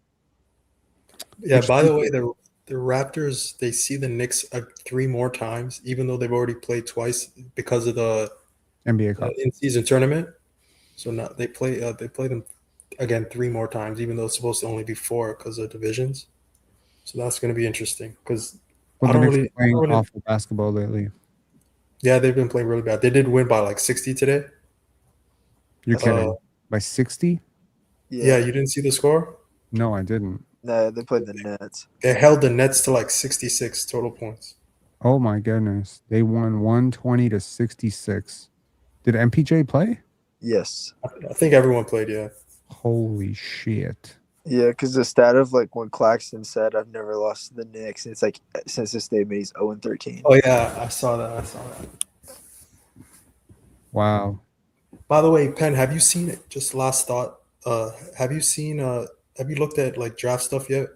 D: Yeah, by the way, the the Raptors, they see the Knicks 3 more times, even though they've already played twice because of the
A: NBA Cup.
D: in-season tournament. So now they play them again 3 more times, even though it's supposed to only be 4 because of divisions. So that's going to be interesting because
A: Well,
D: I
A: the
D: don't
A: Knicks
D: really,
A: are playing awful basketball lately.
D: yeah, they've been playing really bad. They did win by like 60 today.
A: You're kidding. By 60?
D: Yeah, you didn't see the score?
A: No, I didn't.
B: No, they played the Nets.
D: They held the Nets to like 66 total points.
A: Oh my goodness. They won 120 to 66. Did MPJ play?
B: Yes.
D: I think everyone played, yeah.
A: Holy shit.
B: Yeah, because the stat of like when Claxton said, "I've never lost to the Knicks," it's like since this statement he's 0-13.
D: Oh yeah, I saw that.
A: Wow.
D: By the way, Penn, have you seen it? Just last thought. Have you looked at like draft stuff yet?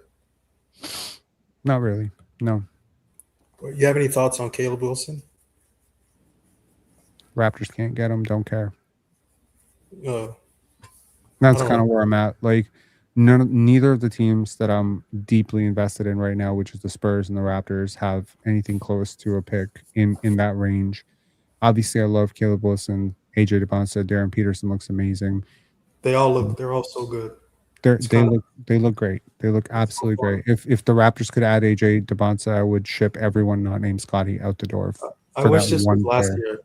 A: Not really. No.
D: You have any thoughts on Caleb Wilson?
A: Raptors can't get him. Don't care.
D: Uh,
A: That's
D: I don't
A: kind of
D: know.
A: where I'm at. Like, neither of the teams that I'm deeply invested in right now, which is the Spurs and the Raptors, have anything close to a pick in that range. Obviously, I love Caleb Wilson, AJ DeBonsa, Darren Peterson looks amazing.
D: They're all so good.
A: They look great. They look absolutely great. If the Raptors could add AJ DeBonsa, I would ship everyone not named Scotty out the door.
D: I wish this was last year.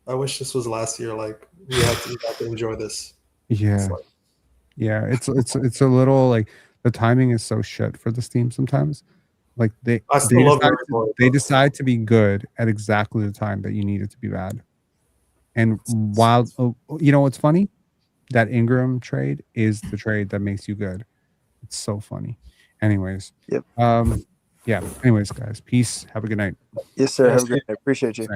D: I wish this was last year. Like we had to enjoy this.
A: Yeah. Yeah, it's a little like the timing is so shit for this team sometimes. Like they decide to be good at exactly the time that you need it to be bad. And while you know what's funny? That Ingram trade is the trade that makes you good. It's so funny. Anyways.
B: Yep.
A: Yeah. Anyways, guys. Peace. Have a good night.
B: Yes, sir. Have a great night. Appreciate you.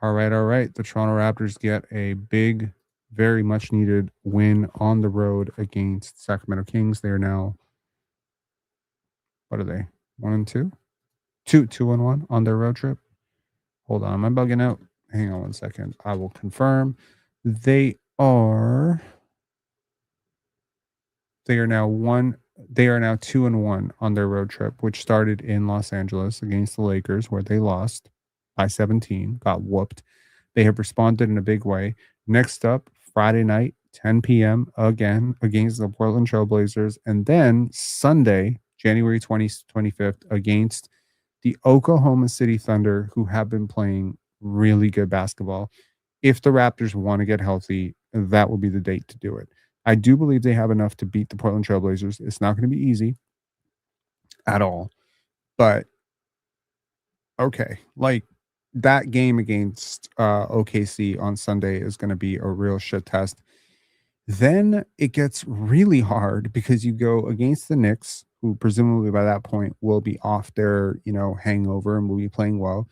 A: All right. The Toronto Raptors get a big, very much needed win on the road against Sacramento Kings. They are now, what are they? 1-2? 2-1 on their road trip. Hold on. Am I bugging out? Hang on one second. I will confirm. They are now 2-1 on their road trip, which started in Los Angeles against the Lakers, where they lost by 17, got whooped. They have responded in a big way. Next up, Friday night, 10 p.m. again against the Portland Trailblazers, and then Sunday, January 25th, against the Oklahoma City Thunder, who have been playing really good basketball. If the Raptors want to get healthy, that will be the date to do it. I do believe they have enough to beat the Portland Trailblazers. It's not going to be easy at all. But, okay, like that game against OKC on Sunday is going to be a real shit test. Then it gets really hard because you go against the Knicks, who presumably by that point will be off their, hangover and will be playing well.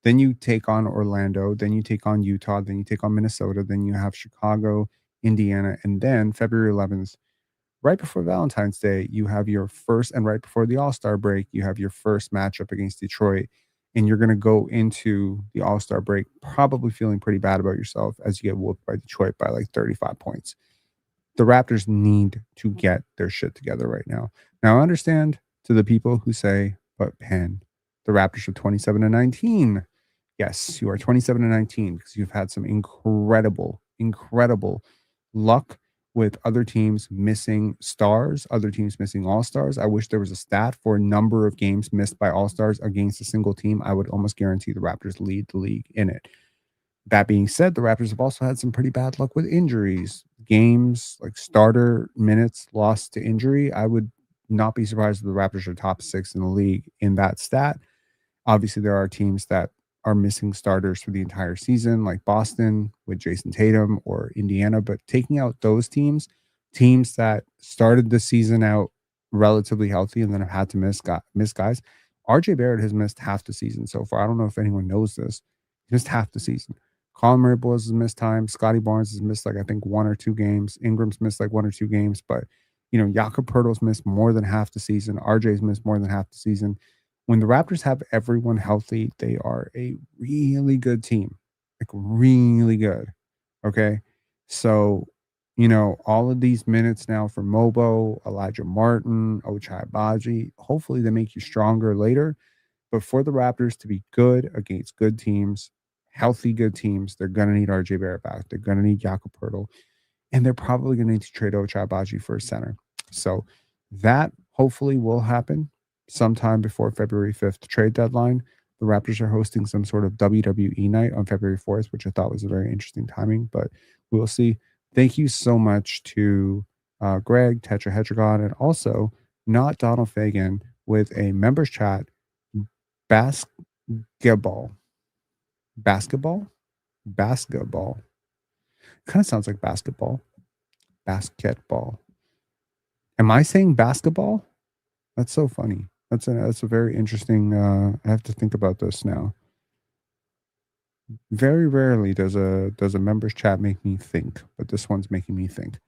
A: Then you take on Orlando, then you take on Utah, then you take on Minnesota, then you have Chicago, Indiana, and then February 11th, right before Valentine's Day, you have your first, and right before the All-Star break, you have your first matchup against Detroit, and you're going to go into the All-Star break probably feeling pretty bad about yourself as you get whooped by Detroit by like 35 points. The Raptors need to get their shit together right now. Now, I understand to the people who say, but Penn, the Raptors are 27-19. Yes, you are 27-19 because you've had some incredible luck with other teams missing stars, other teams missing all-stars. I wish there was a stat for number of games missed by all-stars against a single team. I would almost guarantee the Raptors lead the league in it. That being said, the Raptors have also had some pretty bad luck with injuries. Games, like starter minutes lost to injury. I would not be surprised if the Raptors are top 6 in the league in that stat. Obviously, there are teams that are missing starters for the entire season, like Boston with Jason Tatum or Indiana. But taking out those teams that started the season out relatively healthy and then have had to miss guys. RJ Barrett has missed half the season so far. I don't know if anyone knows this. He missed half the season. Colin Murray-Boyles has missed time. Scotty Barnes has missed like I think 1 or 2 games. Ingram's missed like 1 or 2 games. But Jakob Poeltl's missed more than half the season. RJ's missed more than half the season. When the Raptors have everyone healthy, they are a really good team. Like really good. Okay. So you know, all of these minutes now for Mobo, Elijah Martin, Ochai Baji, hopefully they make you stronger later. But for the Raptors to be good against good teams, healthy good teams, they're going to need RJ Barrett back. They're going to need Jakob Poeltl. And they're probably going to need to trade Ochai Baji for a center. So that hopefully will happen sometime before February 5th trade deadline. The Raptors are hosting some sort of WWE night on February 4th, which I thought was a very interesting timing, but we'll see. Thank you so much to Greg, Tetrahedron, and also not Donald Fagan with a members chat. Basketball. Kind of sounds like basketball. Am I saying basketball? That's so funny. That's a very interesting. I have to think about this now. Very rarely does a members chat make me think, but this one's making me think.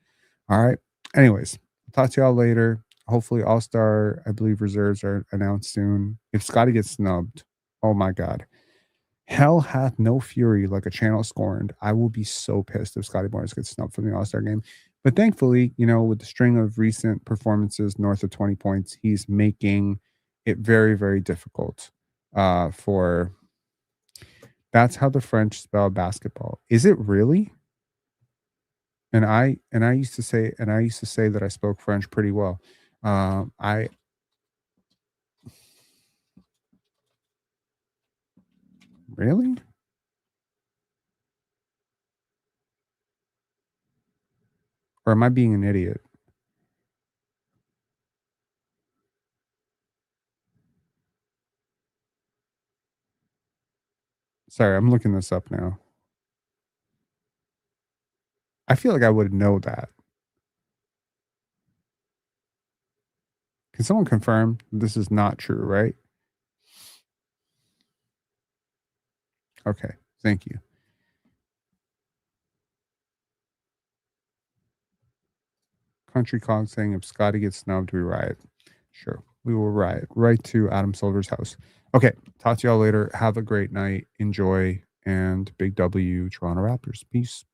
A: All right. Anyways, talk to y'all later. Hopefully, All-Star, I believe reserves are announced soon. If Scotty gets snubbed, oh my God. Hell hath no fury like a channel scorned. I will be so pissed if Scotty Barnes gets snubbed from the All-Star game. But thankfully, you know, with the string of recent performances north of 20 points, he's making it very, very difficult for... That's how the French spell basketball. Is it really? And I used to say that I spoke French pretty well. Really? Or am I being an idiot? Sorry, I'm looking this up now. I feel like I would know that. Can someone confirm this is not true, right? Okay, thank you. Country Cog saying if Scotty gets snubbed, we riot. Sure, we will riot right to Adam Silver's house. Okay, talk to y'all later. Have a great night. Enjoy. And big W, Toronto Raptors. Peace.